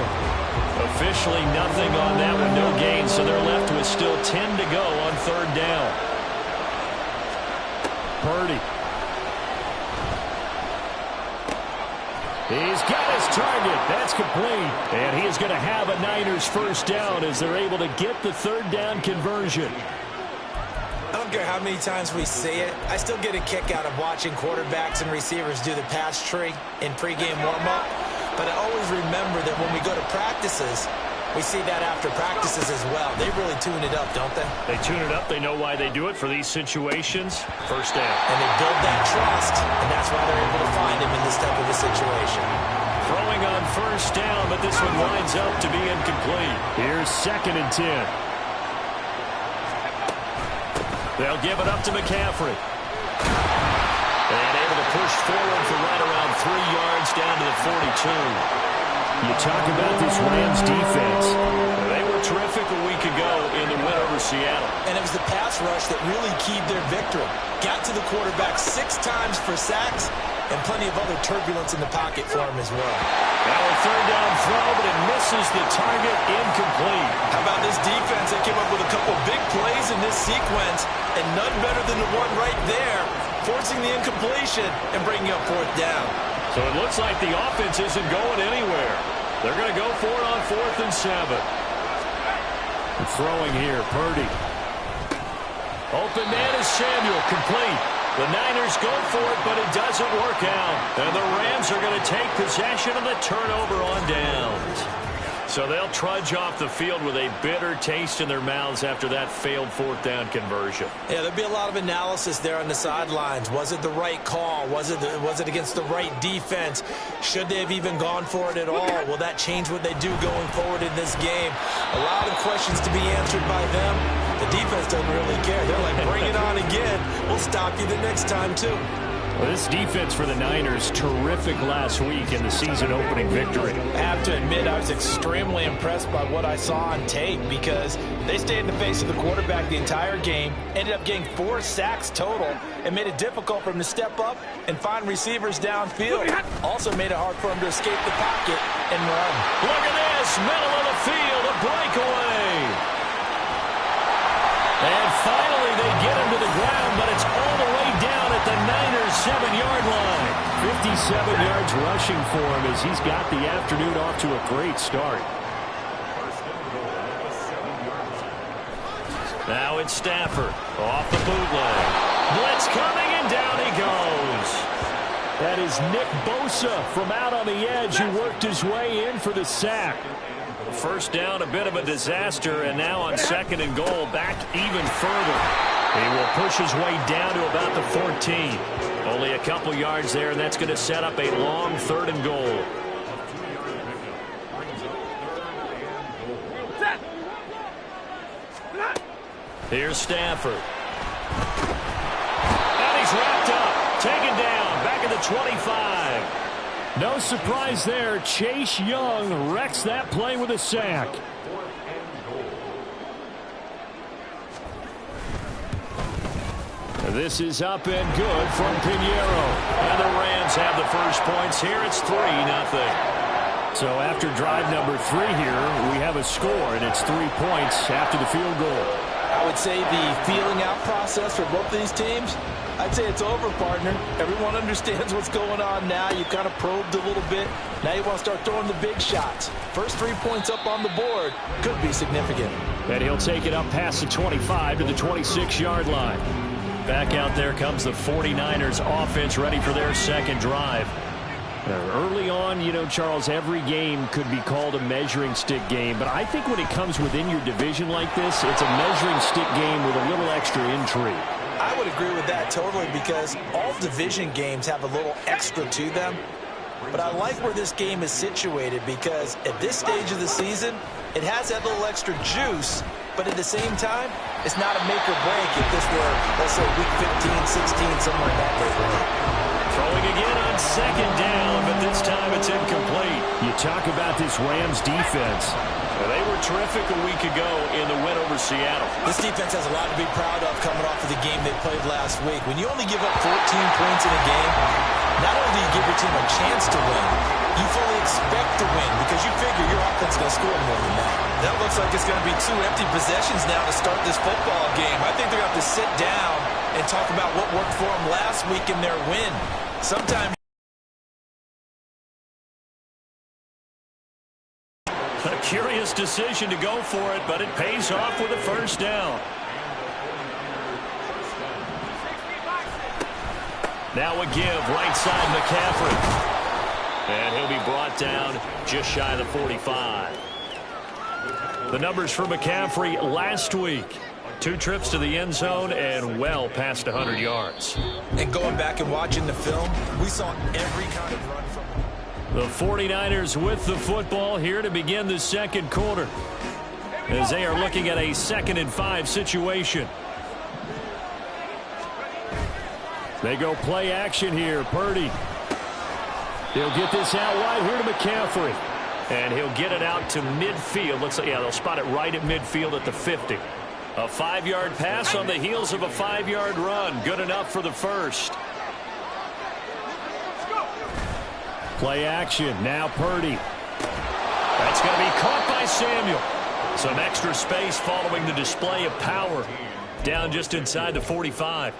Officially nothing on that one, no gain, so they're left with still 10 to go on 3rd down. Purdy. He's got his target. That's complete. And he is going to have a Niners first down as they're able to get the 3rd down conversion. I don't care how many times we see it. I still get a kick out of watching quarterbacks and receivers do the pass tree in pregame warm-up. But I always remember that when we go to practices, we see that after practices as well. They really tune it up, don't they? They tune it up. They know why they do it for these situations. First down. And they build that trust, and that's why they're able to find him in this type of a situation. Throwing on 1st down, but this one winds up to be incomplete. Here's 2nd and 10. They'll give it up to McCaffrey. And able to push forward for right around 3 yards down to the 42. You talk about this Rams defense. They were terrific a week ago in the win over Seattle. And it was the pass rush that really keyed their victory. Got to the quarterback 6 times for sacks and plenty of other turbulence in the pocket for him as well. Now a 3rd down throw, but it misses the target, incomplete. How about this defense? They came up with a couple big plays in this sequence, and none better than the one right there, forcing the incompletion and bringing up 4th down. So it looks like the offense isn't going anywhere. They're going to go for it on 4th and 7. Throwing here, Purdy. Open man is Samuel, complete. The Niners go for it, but it doesn't work out. And the Rams are going to take possession of the turnover on downs. So they'll trudge off the field with a bitter taste in their mouths after that failed 4th down conversion. Yeah, there'll be a lot of analysis there on the sidelines. Was it the right call? Was it against the right defense? Should they have even gone for it at all? Will that change what they do going forward in this game? A lot of questions to be answered by them. The defense doesn't really care. They're like, bring it on again. We'll stop you the next time, too. Well, this defense for the Niners, terrific last week in the season-opening victory. I have to admit, I was extremely impressed by what I saw on tape because they stayed in the face of the quarterback the entire game, ended up getting 4 sacks total, and made it difficult for him to step up and find receivers downfield. Also made it hard for him to escape the pocket and run. Look at this, middle of the field, a breakaway. And finally, they get him to the ground, but it's all the way down at the Niners' 7-yard line. 7 yards rushing for him as he's got the afternoon off to a great start. Now it's Stafford off the bootleg. Blitz coming, and down he goes. That is Nick Bosa from out on the edge who worked his way in for the sack. First down, a bit of a disaster, and now on 2nd and goal, back even further. He will push his way down to about the 14. Only a couple yards there, and that's going to set up a long 3rd and goal. Here's Stafford. And he's wrapped up. Taken down. Back at the 25. No surprise there. Chase Young wrecks that play with a sack. This is up and good from Pinheiro. And the Rams have the first points here. It's 3-0. So after drive number 3 here, we have a score, and it's 3 points after the field goal. I would say the feeling out process for both of these teams, I'd say it's over, partner. Everyone understands what's going on now. You kind of probed a little bit. Now you want to start throwing the big shots. First 3 points up on the board could be significant. And he'll take it up past the 25 to the 26-yard line. Back out there comes the 49ers offense ready for their second drive. Early on, you know, Charles, every game could be called a measuring stick game. But I think when it comes within your division like this, it's a measuring stick game with a little extra intrigue. I would agree with that totally because all division games have a little extra to them. But I like where this game is situated because at this stage of the season, it has that little extra juice. But at the same time, it's not a make or break if this were, let's say, week 15, 16, somewhere in that neighborhood. Throwing again on 2nd down, but this time it's incomplete. You talk about this Rams defense. They were terrific a week ago in the win over Seattle. This defense has a lot to be proud of coming off of the game they played last week. When you only give up 14 points in a game, not only do you give your team a chance to win, you fully expect to win because you figure your offense is going to score more than that. That looks like it's going to be 2 empty possessions now to start this football game. I think they're going to have to sit down and talk about what worked for them last week in their win. Sometimes a curious decision to go for it, but it pays off with a first down. Now a give, right side McCaffrey. And he'll be brought down just shy of the 45. The numbers for McCaffrey last week. 2 trips to the end zone and well past 100 yards. And going back and watching the film, we saw every kind of run from him. The 49ers with the football here to begin the second quarter as they are looking at a 2nd and 5 situation. They go play action here. Purdy. He'll get this out wide here to McCaffrey. And he'll get it out to midfield. Looks like, yeah, they'll spot it right at midfield at the 50. A 5-yard pass on the heels of a 5-yard run. Good enough for the first. Play action. Now Purdy. That's going to be caught by Samuel. Some extra space following the display of power. Down just inside the 45.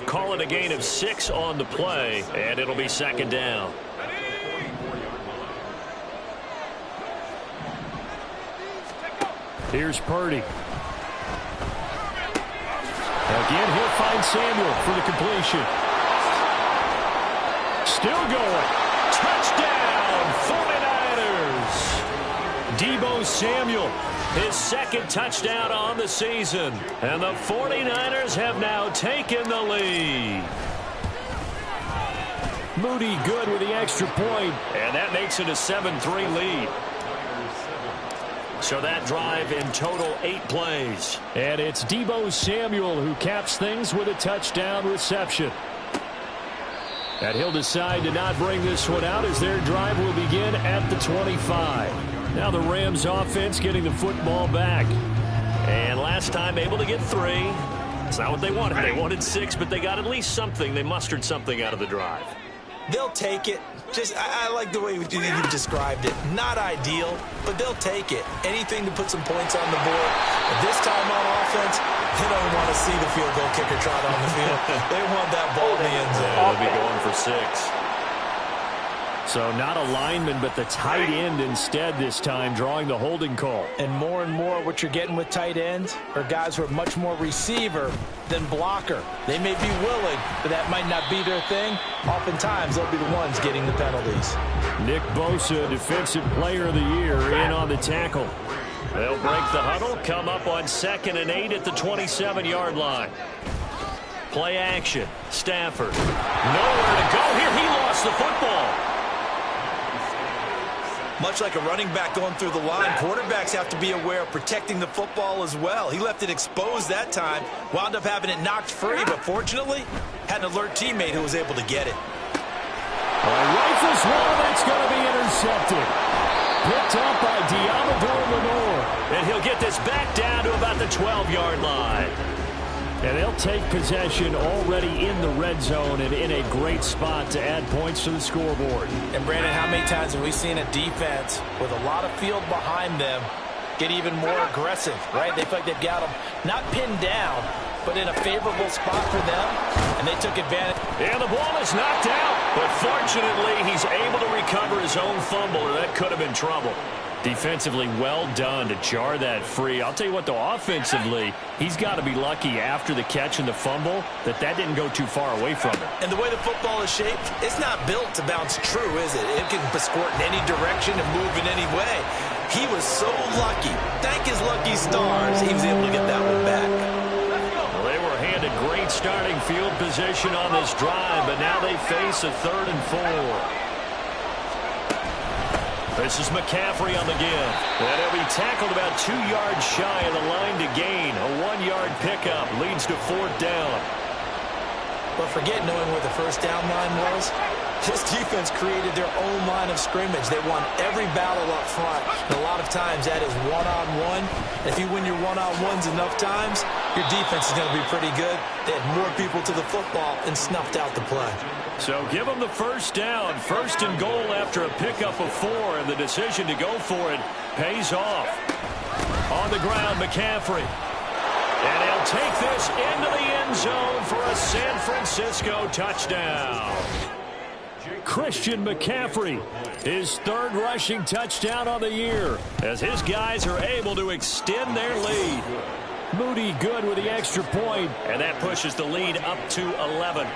Call it a gain of 6 on the play, and it'll be 2nd down. Here's Purdy. Again, he'll find Samuel for the completion. Still going. Touchdown, 49ers. Deebo Samuel, his 2nd touchdown on the season. And the 49ers have now taken the lead. Moody good with the extra point, and that makes it a 7-3 lead. So that drive in total 8 plays. And it's Deebo Samuel who caps things with a touchdown reception. And he'll decide to not bring this one out as their drive will begin at the 25. Now the Rams offense getting the football back. And last time able to get 3. It's not what they wanted. They wanted 6, but they got at least something. They mustered something out of the drive. They'll take it. I like the way you described it. Not ideal, but they'll take it. Anything to put some points on the board. But this time on offense, they don't want to see the field goal kicker trot on the field. They want that ball in the end zone. They'll be going for 6. So not a lineman, but the tight end instead this time, drawing the holding call. And more what you're getting with tight ends are guys who are much more receiver than blocker. They may be willing, but that might not be their thing. Oftentimes, they'll be the ones getting the penalties. Nick Bosa, Defensive Player of the Year, in on the tackle. They'll break the huddle, come up on 2nd and 8 at the 27-yard line. Play action. Stafford. Nowhere to go here. He lost the football. Much like a running back going through the line, quarterbacks have to be aware of protecting the football as well. He left it exposed that time, wound up having it knocked free, but fortunately, had an alert teammate who was able to get it. Rifles one, that's going to be intercepted. Picked up by Diamador Lenore. And he'll get this back down to about the 12-yard line. And they'll take possession already in the red zone and in a great spot to add points to the scoreboard. And, Brandon, how many times have we seen a defense with a lot of field behind them get even more aggressive, right? They feel like they've got them not pinned down, but in a favorable spot for them, and they took advantage. And the ball is knocked out, but fortunately he's able to recover his own fumble, or that could have been trouble. Defensively, well done to jar that free. I'll tell you what, though, offensively, he's got to be lucky after the catch and the fumble that didn't go too far away from him. And the way the football is shaped, it's not built to bounce true, is it? It can squirt in any direction and move in any way. He was so lucky. Thank his lucky stars, he was able to get that one back. Well, they were handed great starting field position on this drive, but now they face a 3rd and 4. This is McCaffrey on the give. And he'll be tackled about 2 yards shy of the line to gain. A 1-yard pickup leads to 4th down. But forget knowing where the first down line was. This defense created their own line of scrimmage. They won every battle up front. And a lot of times that is one-on-one. If you win your one-on-ones enough times, your defense is going to be pretty good. They had more people to the football and snuffed out the play. So give them the first down. 1st and goal after a pickup of 4. And the decision to go for it pays off. On the ground, McCaffrey. And he'll take this into the end zone for a San Francisco touchdown. Christian McCaffrey, his 3rd rushing touchdown on the year, as his guys are able to extend their lead. Moody good with the extra point, and that pushes the lead up to 11.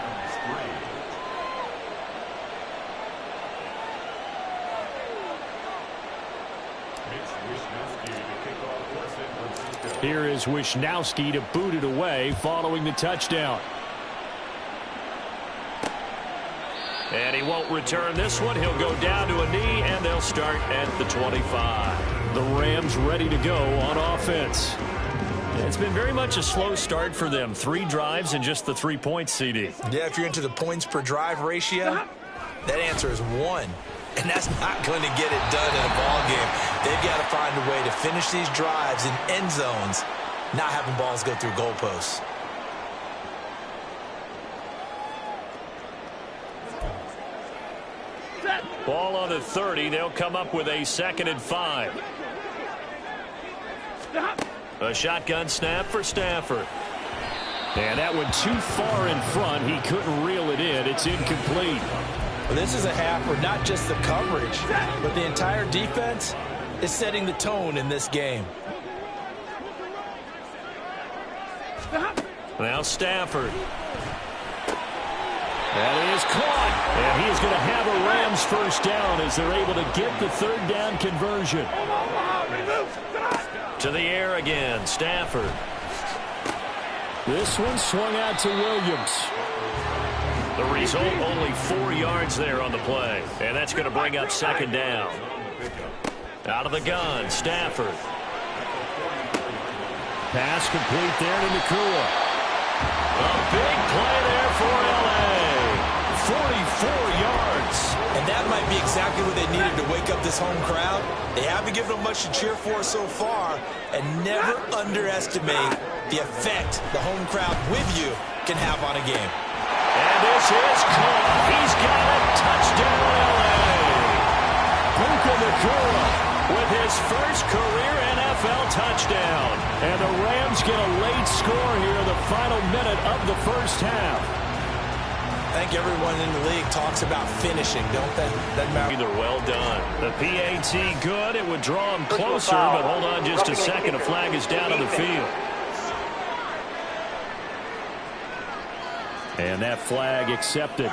Here is Wisnowski to boot it away following the touchdown. And he won't return this one. He'll go down to a knee, and they'll start at the 25. The Rams ready to go on offense. It's been very much a slow start for them. 3 drives and just the 3 points, CD. Yeah, if you're into the points per drive ratio, that answer is 1. And that's not going to get it done in a ball game. They've got to find a way to finish these drives in end zones, not having balls go through goalposts. Ball on the 30. They'll come up with a 2nd and 5. A shotgun snap for Stafford. And that one too far in front. He couldn't reel it in. It's incomplete. Well, this is a half where not just the coverage, but the entire defense is setting the tone in this game. Now Stafford. That is caught. And he is going to have a Rams first down as they're able to get the 3rd down conversion. To the air again, Stafford. This one swung out to Williams. The result, only 4 yards there on the play. And that's going to bring up 2nd down. Out of the gun, Stafford. Pass complete there to Nakua. A big play there for L.A. 44 yards. And that might be exactly what they needed to wake up this home crowd. They haven't given them much to cheer for so far. And never underestimate the effect the home crowd with you can have on a game. And this is caught. He's got a touchdown, L.A. Puka Nakua with his first career NFL touchdown. And the Rams get a late score here in the final minute of the first half. I think everyone in the league talks about finishing, don't they? Doesn't matter. Either well done. The PAT good. It would draw him closer, but hold on just a second. A flag is down on the field. And that flag accepted.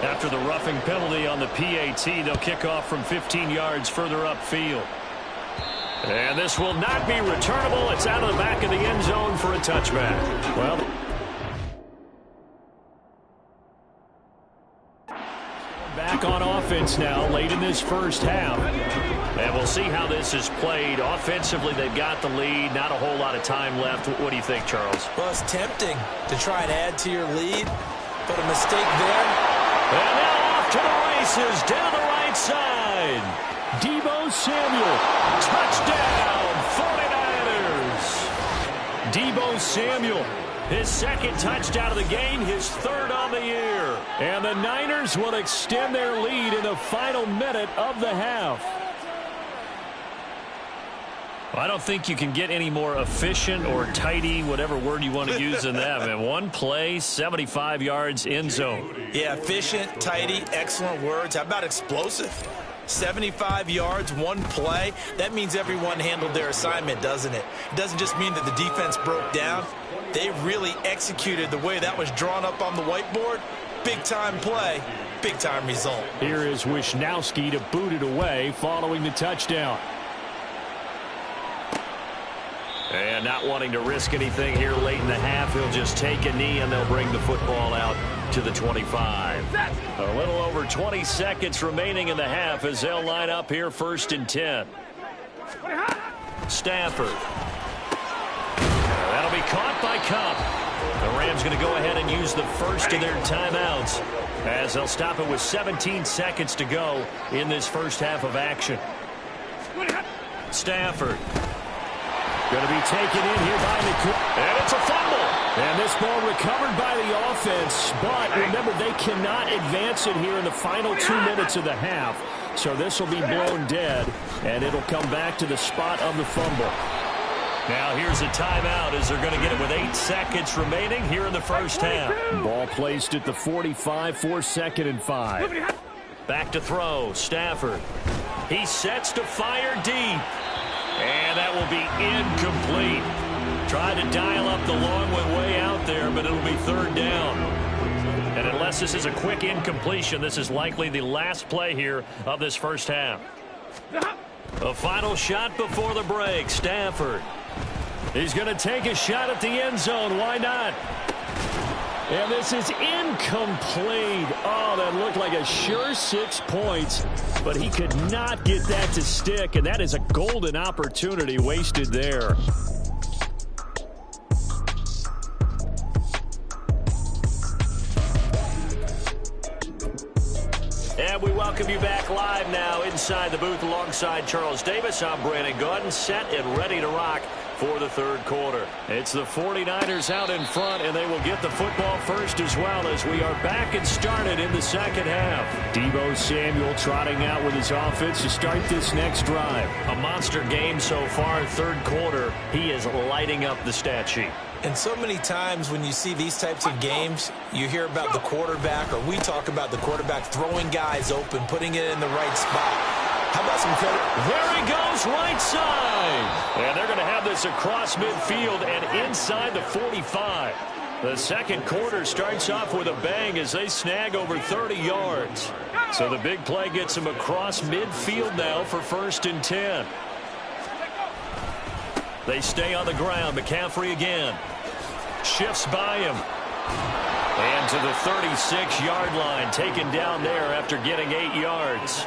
After the roughing penalty on the PAT, they'll kick off from 15 yards further upfield. And this will not be returnable. It's out of the back of the end zone for a touchback. Well, back on offense now late in this first half. And we'll see how this is played. Offensively, they've got the lead. Not a whole lot of time left. What do you think, Charles? Well, it's tempting to try and add to your lead, but a mistake there. And now off to the races down the right side. Deebo Samuel, touchdown, 49ers. Deebo Samuel, his second touchdown of the game, his third on the year. And the Niners will extend their lead in the final minute of the half. I don't think you can get any more efficient or tidy, whatever word you want to use in that. And one play, 75 yards in zone. Yeah, efficient, tidy, excellent words. How about explosive? 75 yards, one play. That means everyone handled their assignment, doesn't it? It doesn't just mean that the defense broke down. They really executed the way that was drawn up on the whiteboard. Big-time play, big-time result. Here is Wisnowski to boot it away following the touchdown. And not wanting to risk anything here late in the half, he'll just take a knee and they'll bring the football out to the 25. A little over 20 seconds remaining in the half as they'll line up here 1st and 10. Stafford. That'll be caught by Cup. The Rams going to go ahead and use the first of their timeouts as they'll stop it with 17 seconds to go in this first half of action. Stafford. Going to be taken in here by McCoy. And it's a fumble. And this ball recovered by the offense. But remember, they cannot advance it here in the final 2 minutes of the half. So this will be blown dead. And it'll come back to the spot of the fumble. Now here's a timeout as they're going to get it with 8 seconds remaining here in the first half. Ball placed at the 45 for 2nd and 5. Back to throw. Stafford. He sets to fire deep. And that will be incomplete. Tried to dial up the long one way out there, but it'll be 3rd down. And unless this is a quick incompletion, this is likely the last play here of this first half. A final shot before the break. Stafford. He's going to take a shot at the end zone. Why not? And this is incomplete. Oh, that looked like a sure 6 points, but he could not get that to stick, and that is a golden opportunity wasted there. And we welcome you back live now inside the booth alongside Charles Davis. I'm Brandon Gordon, set and ready to rock for the 3rd quarter. It's the 49ers out in front, and they will get the football first as well as we are back and started in the 2nd half. Deebo Samuel trotting out with his offense to start this next drive. A monster game so far, 3rd quarter. He is lighting up the stat sheet. And so many times when you see these types of games, you hear about the quarterback, or we talk about the quarterback throwing guys open, putting it in the right spot. How about some credit? There he goes, right side. And they're going to have this across midfield and inside the 45. The 2nd quarter starts off with a bang as they snag over 30 yards. So the big play gets them across midfield now for 1st and 10. They stay on the ground. McCaffrey again. Shifts by him. And to the 36-yard line, taken down there after getting 8 yards.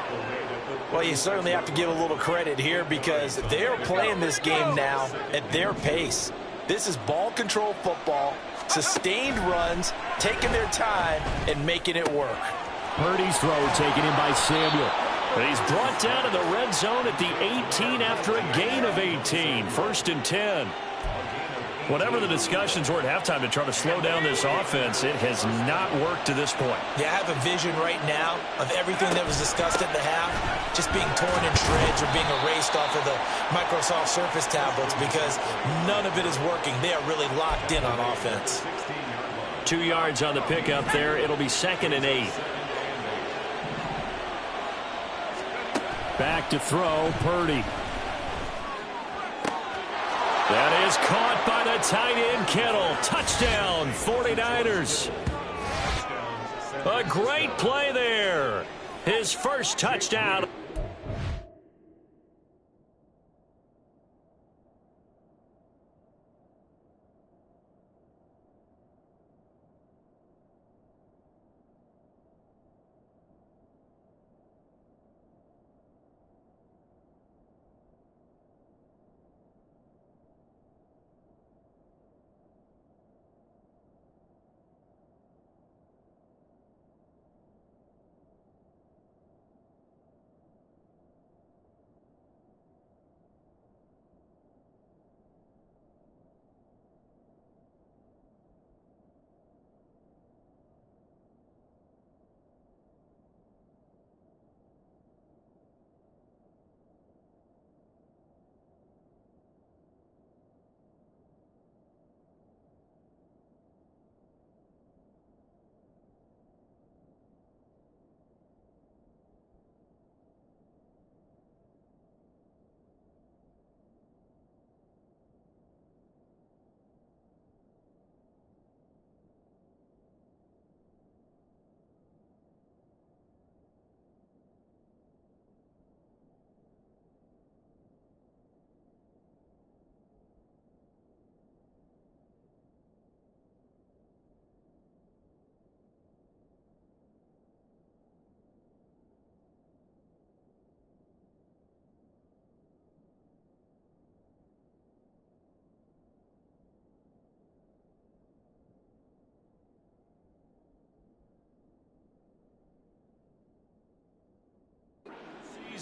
Well, you certainly have to give a little credit here because they're playing this game now at their pace. This is ball control football, sustained runs, taking their time, and making it work. Purdy's throw taken in by Samuel. He's brought down to the red zone at the 18 after a gain of 18. 1st and 10. Whatever the discussions were at halftime to try to slow down this offense, it has not worked to this point. Yeah, I have a vision right now of everything that was discussed at the half just being torn in shreds or being erased off of the Microsoft Surface tablets because none of it is working. They are really locked in on offense. 2 yards on the pickup there. It'll be 2nd and 8. Back to throw, Purdy. That is caught by the tight end, Kittle. Touchdown, 49ers. A great play there. His first touchdown.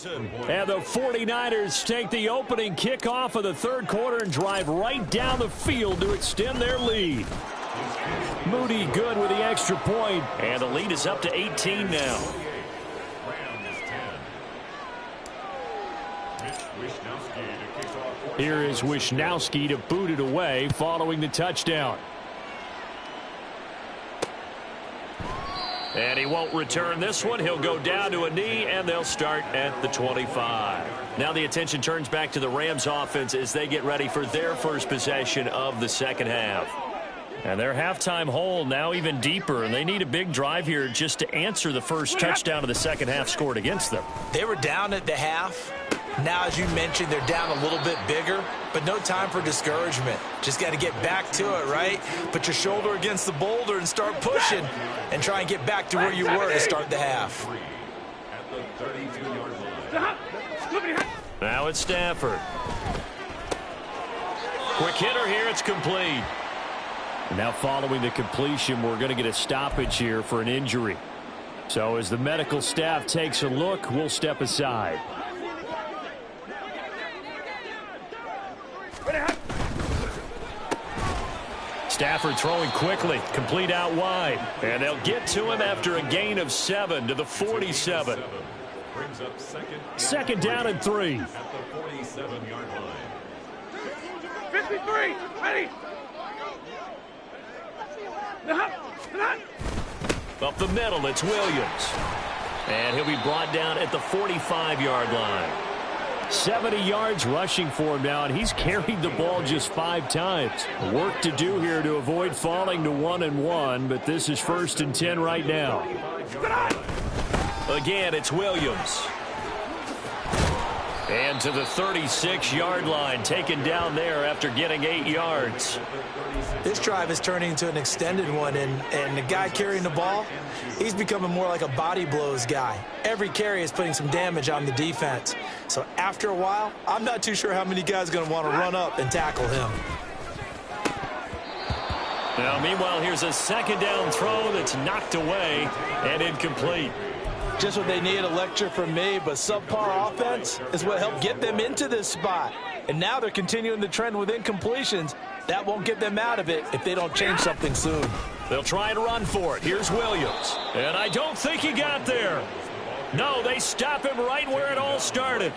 And the 49ers take the opening kickoff of the third quarter and drive right down the field to extend their lead. Moody good with the extra point, and the lead is up to 18 now. Here is Wishnowski to boot it away following the touchdown. And he won't return this one. He'll go down to a knee, and they'll start at the 25. Now the attention turns back to the Rams offense as they get ready for their first possession of the second half. And their halftime hole now even deeper, and they need a big drive here just to answer the first touchdown of the second half scored against them. They were down at the half. Now, as you mentioned, they're down a little bit bigger, but no time for discouragement. Just got to get back to it, right? Put your shoulder against the boulder and start pushing and try and get back to where you were to start the half. Now it's Stafford. Quick hitter here. It's complete. Now following the completion, we're going to get a stoppage here for an injury. So as the medical staff takes a look, we'll step aside. Stafford throwing quickly, complete out wide. And they'll get to him after a gain of 7 to the 47. Second down and 3. At the 47-yard line. 53, ready. Up the middle, it's Williams. And he'll be brought down at the 45-yard line. 70 yards rushing for him now, and he's carried the ball just 5 times. Work to do here to avoid falling to 1-1, but this is 1st and 10 right now. Again, it's Williams. And to the 36-yard line, taken down there after getting 8 yards. This drive is turning into an extended one, and the guy carrying the ball, he's becoming more like a body blows guy. Every carry is putting some damage on the defense. So after a while, I'm not too sure how many guys are going to want to run up and tackle him. Now, meanwhile, here's a second down throw that's knocked away and incomplete. Just what they need, a lecture from me, but subpar offense is what helped get them into this spot. And now they're continuing the trend with incompletions That won't get them out of it if they don't change something soon. They'll try and run for it. Here's Williams. And I don't think he got there. No, they stop him right where it all started.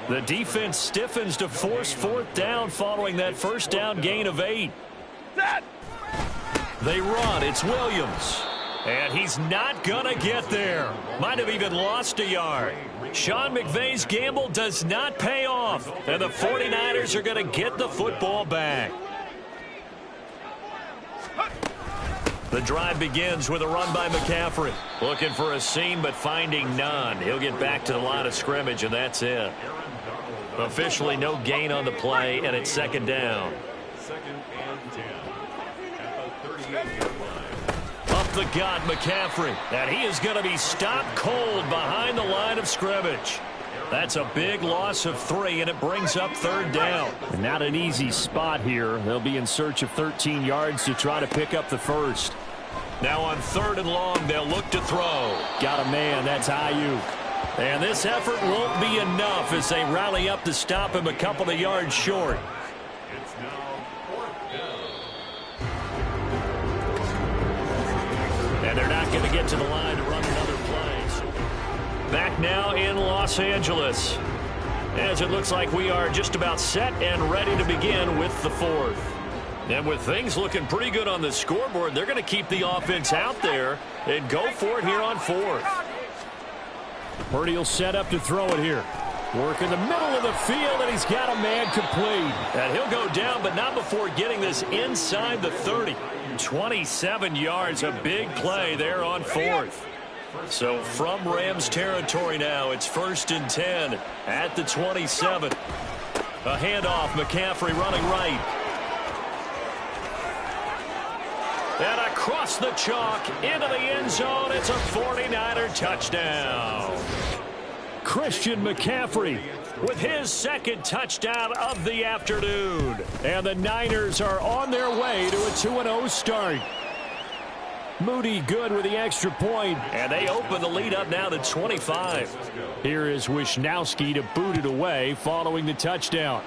The defense stiffens to force fourth down following that first down gain of 8. They run. It's Williams. And he's not going to get there. Might have even lost a yard. Sean McVay's gamble does not pay off. And the 49ers are going to get the football back. The drive begins with a run by McCaffrey. Looking for a seam, but finding none. He'll get back to the line of scrimmage, and that's it. Officially no gain on the play, and it's second down. Up the gut, McCaffrey. And he is going to be stopped cold behind the line of scrimmage. That's a big loss of 3, and it brings up third down. Not an easy spot here. They'll be in search of 13 yards to try to pick up the first. Now on 3rd and long, they'll look to throw. Got a man. That's Ayuk. And this effort won't be enough as they rally up to stop him a couple of yards short. And they're not going to get to the line to run another play. Back now in Los Angeles, as it looks like we are just about set and ready to begin with the 4th. And with things looking pretty good on the scoreboard, they're going to keep the offense out there and go for it here on 4th. Purdy will set up to throw it here. Work in the middle of the field, and he's got a man complete. And he'll go down, but not before getting this inside the 30. 27 yards, a big play there on 4th. So from Rams territory now, it's 1st and 10 at the 27. A handoff, McCaffrey running right. And across the chalk into the end zone, it's a 49er touchdown. Christian McCaffrey with his second touchdown of the afternoon. And the Niners are on their way to a 2-0 start. Moody good with the extra point. And they open the lead up now to 25. Here is Wisnowski to boot it away following the touchdown.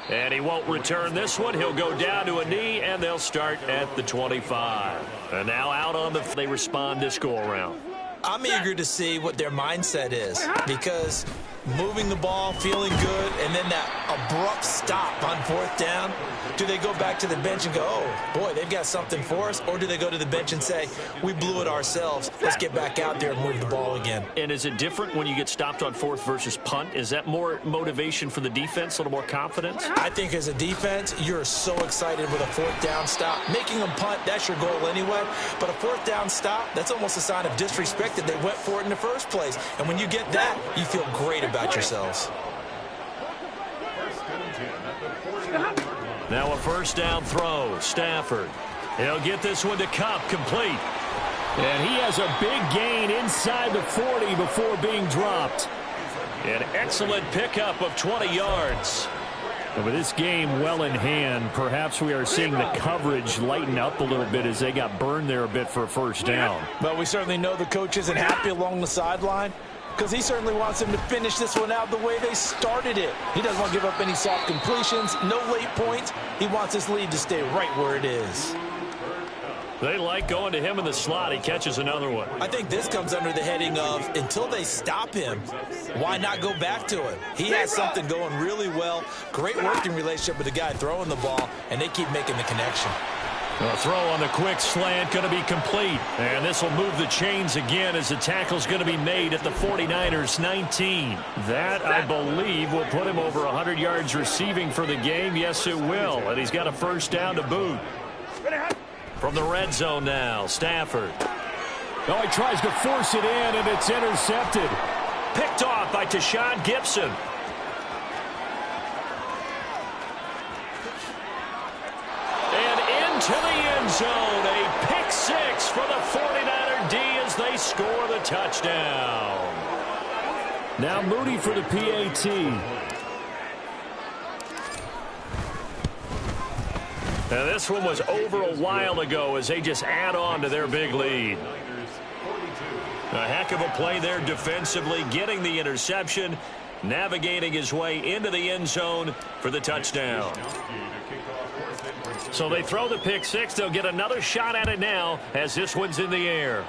And he won't return this one. He'll go down to a knee, and they'll start at the 25. And now out on the... They respond this go-around. I'm eager to see what their mindset is, because moving the ball, feeling good, and then that abrupt stop on 4th down, do they go back to the bench and go, oh, boy, they've got something for us? Or do they go to the bench and say, we blew it ourselves, let's get back out there and move the ball again? And is it different when you get stopped on 4th versus punt? Is that more motivation for the defense, a little more confidence? I think as a defense, you're so excited with a 4th down stop. Making them punt, that's your goal anyway. But a 4th down stop, that's almost a sign of disrespect that they went for it in the first place. And when you get that, you feel great about yourselves. Now a first down throw. Stafford. He'll get this one to Cup, complete. And he has a big gain inside the 40 before being dropped. An excellent pickup of 20 yards. And with this game well in hand, perhaps we are seeing the coverage lighten up a little bit as they got burned there a bit for a first down. But we certainly know the coach isn't happy along the sideline, because he certainly wants them to finish this one out the way they started it. He doesn't want to give up any soft completions, no late points. He wants his lead to stay right where it is. They like going to him in the slot. He catches another one. I think this comes under the heading of, until they stop him, why not go back to him? He has something going really well. Great working relationship with the guy throwing the ball, and they keep making the connection. A throw on the quick slant going to be complete. And this will move the chains again as the tackle's going to be made at the 49ers 19. That, I believe, will put him over 100 yards receiving for the game. Yes, it will. And he's got a first down to boot. From the red zone now, Stafford. Oh, he tries to force it in, and it's intercepted. Picked off by Tashawn Gibson. And into the end zone, a pick six for the 49er D as they score the touchdown. Now Moody for the PAT. Now this one was over a while ago as they just add on to their big lead. A heck of a play there defensively, getting the interception, navigating his way into the end zone for the touchdown. So they throw the pick six. They'll get another shot at it now as this one's in the air.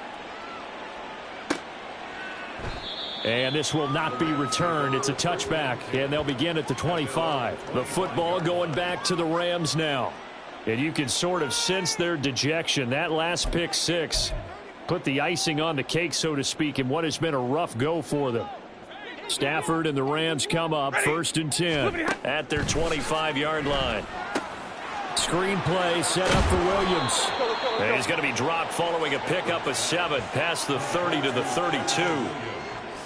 And this will not be returned. It's a touchback, and they'll begin at the 25. The football going back to the Rams now. And you can sort of sense their dejection. That last pick six put the icing on the cake, so to speak, in what has been a rough go for them. Stafford and the Rams come up 1st and 10 at their 25-yard line. Screen play set up for Williams. And he's going to be dropped following a pickup of 7 past the 30 to the 32.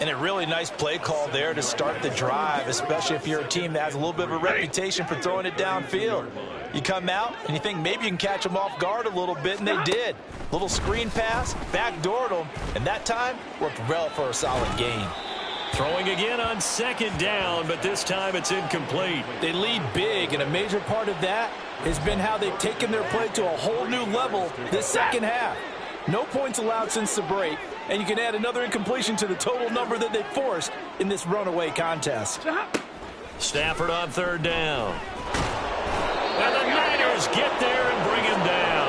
And a really nice play call there to start the drive, especially if you're a team that has a little bit of a reputation for throwing it downfield. You come out and you think maybe you can catch them off guard a little bit, and they did. Little screen pass, backdoored them, and that time worked well for a solid gain. Throwing again on 2nd down, but this time it's incomplete. They lead big, and a major part of that has been how they've taken their play to a whole new level this second half. No points allowed since the break, and you can add another incompletion to the total number that they forced in this runaway contest. Stafford on 3rd down. And the Niners get there and bring him down.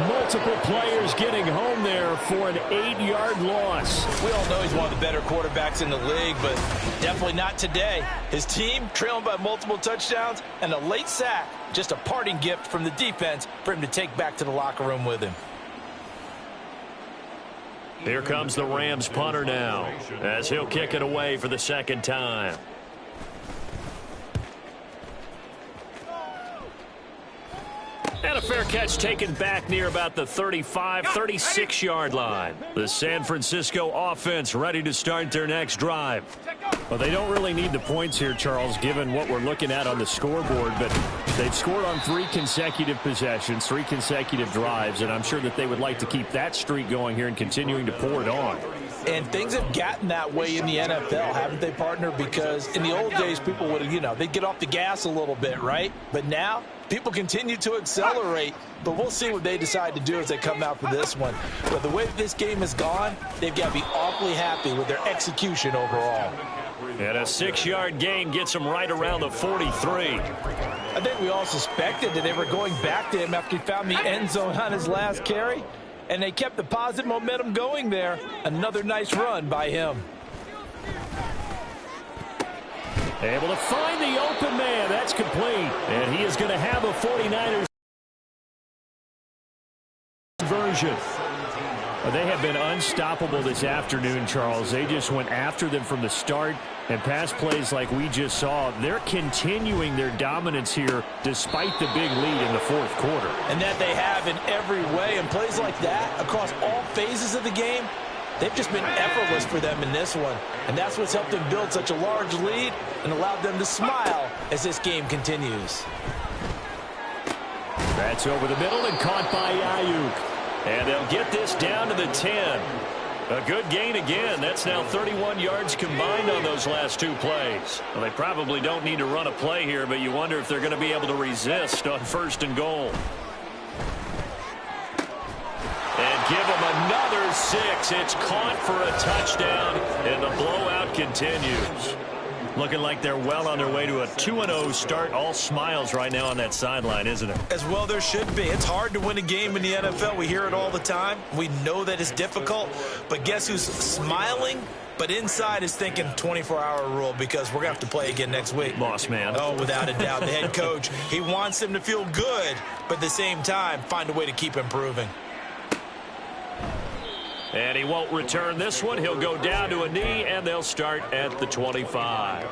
Multiple players getting home there for an 8-yard loss. We all know he's one of the better quarterbacks in the league, but definitely not today. His team trailing by multiple touchdowns and a late sack, just a parting gift from the defense for him to take back to the locker room with him. Here comes the Rams punter now as he'll kick it away for the 2nd time. And a fair catch taken back near about the 35, 36-yard line. The San Francisco offense ready to start their next drive. Well, they don't really need the points here, Charles, given what we're looking at on the scoreboard, but they've scored on 3 consecutive possessions, 3 consecutive drives, and I'm sure that they would like to keep that streak going here and continuing to pour it on. And things have gotten that way in the NFL, haven't they, partner? Because in the old days, people would, they'd get off the gas a little bit, right? But now, people continue to accelerate, but we'll see what they decide to do as they come out for this one. But the way that this game has gone, they've got to be awfully happy with their execution overall. And a 6-yard gain gets him right around the 43. I think we all suspected that they were going back to him after he found the end zone on his last carry, and they kept the positive momentum going there. Another nice run by him. Able to find the open man. That's complete. And he is going to have a 49ers version. They have been unstoppable this afternoon, Charles. They just went after them from the start, and pass plays like we just saw. They're continuing their dominance here despite the big lead in the 4th quarter. And that they have in every way. And plays like that across all phases of the game, they've just been effortless for them in this one. And that's what's helped them build such a large lead and allowed them to smile as this game continues. That's over the middle and caught by Ayuk. And they'll get this down to the 10. A good gain again. That's now 31 yards combined on those last 2 plays. Well, they probably don't need to run a play here, but you wonder if they're going to be able to resist on 1st and goal. And give them another 6. It's caught for a touchdown, and the blowout continues. Looking like they're well on their way to a 2-0 start. All smiles right now on that sideline, isn't it? As well there should be. It's hard to win a game in the NFL. We hear it all the time. We know that it's difficult. But guess who's smiling? But inside is thinking 24-hour rule, because we're going to have to play again next week. Boss man. Oh, without a doubt. The head coach, he wants them to feel good, but at the same time, find a way to keep improving. And he won't return this one. He'll go down to a knee, and they'll start at the 25.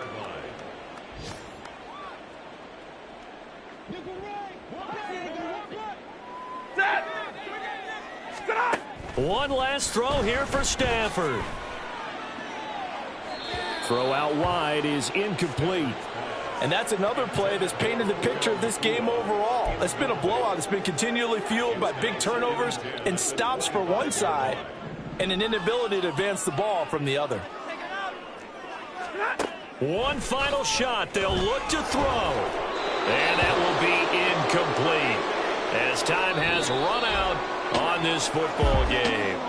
One last throw here for Stafford. Throw out wide is incomplete. And that's another play that's painted the picture of this game overall. It's been a blowout. It's been continually fueled by big turnovers and stops for one side and an inability to advance the ball from the other. One final shot. They'll look to throw. And that will be incomplete as time has run out on this football game.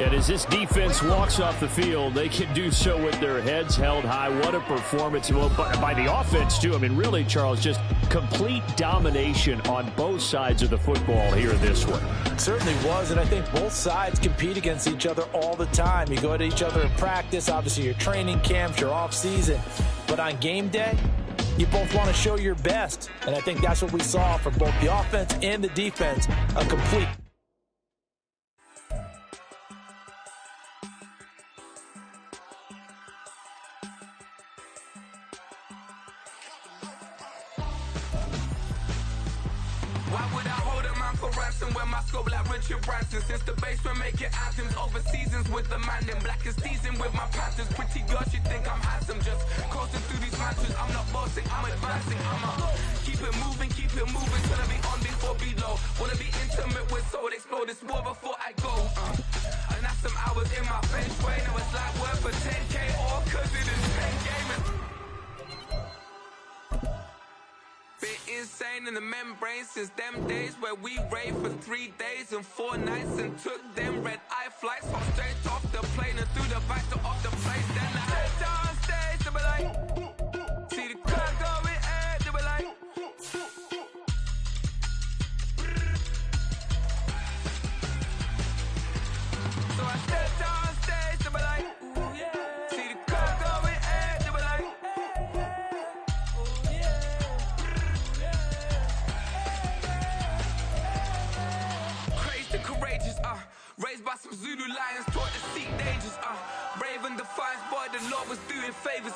And as this defense walks off the field, they can do so with their heads held high. What a performance by the offense, too. I mean, really, Charles, just complete domination on both sides of the football here in this one. It certainly was, and I think both sides compete against each other all the time. You go to each other in practice, obviously your training camps, your off-season. But on game day, you both want to show your best. And I think that's what we saw from both the offense and the defense, a complete. Why would I hold a man for ransom when my scope like Richard Branson? Since the basement making anthems over seasons with the man in black is seasoned with my Panthers. Pretty girl, she think I'm handsome, just coasting through these mansions. I'm not bossing, I'm advancing. Keep it moving till I be on before below. Wanna be intimate with soul, explore this war before I go. And that's some hours in my bench way. Now it's like worth for 10K all cause it is 10 gaming. Been insane in the membrane since them days where we raved for 3 days and 4 nights and took them red-eye flights from straight off the plane and through the back to off the place. Then I head downstairs to be like, see the crowd going air to be like. So I stepped downstairs to be like, ooh yeah. See the crowd going air to be like. Courageous, raised by some Zulu lions, taught to seek dangers, brave and defiant boy, the Lord was doing favors,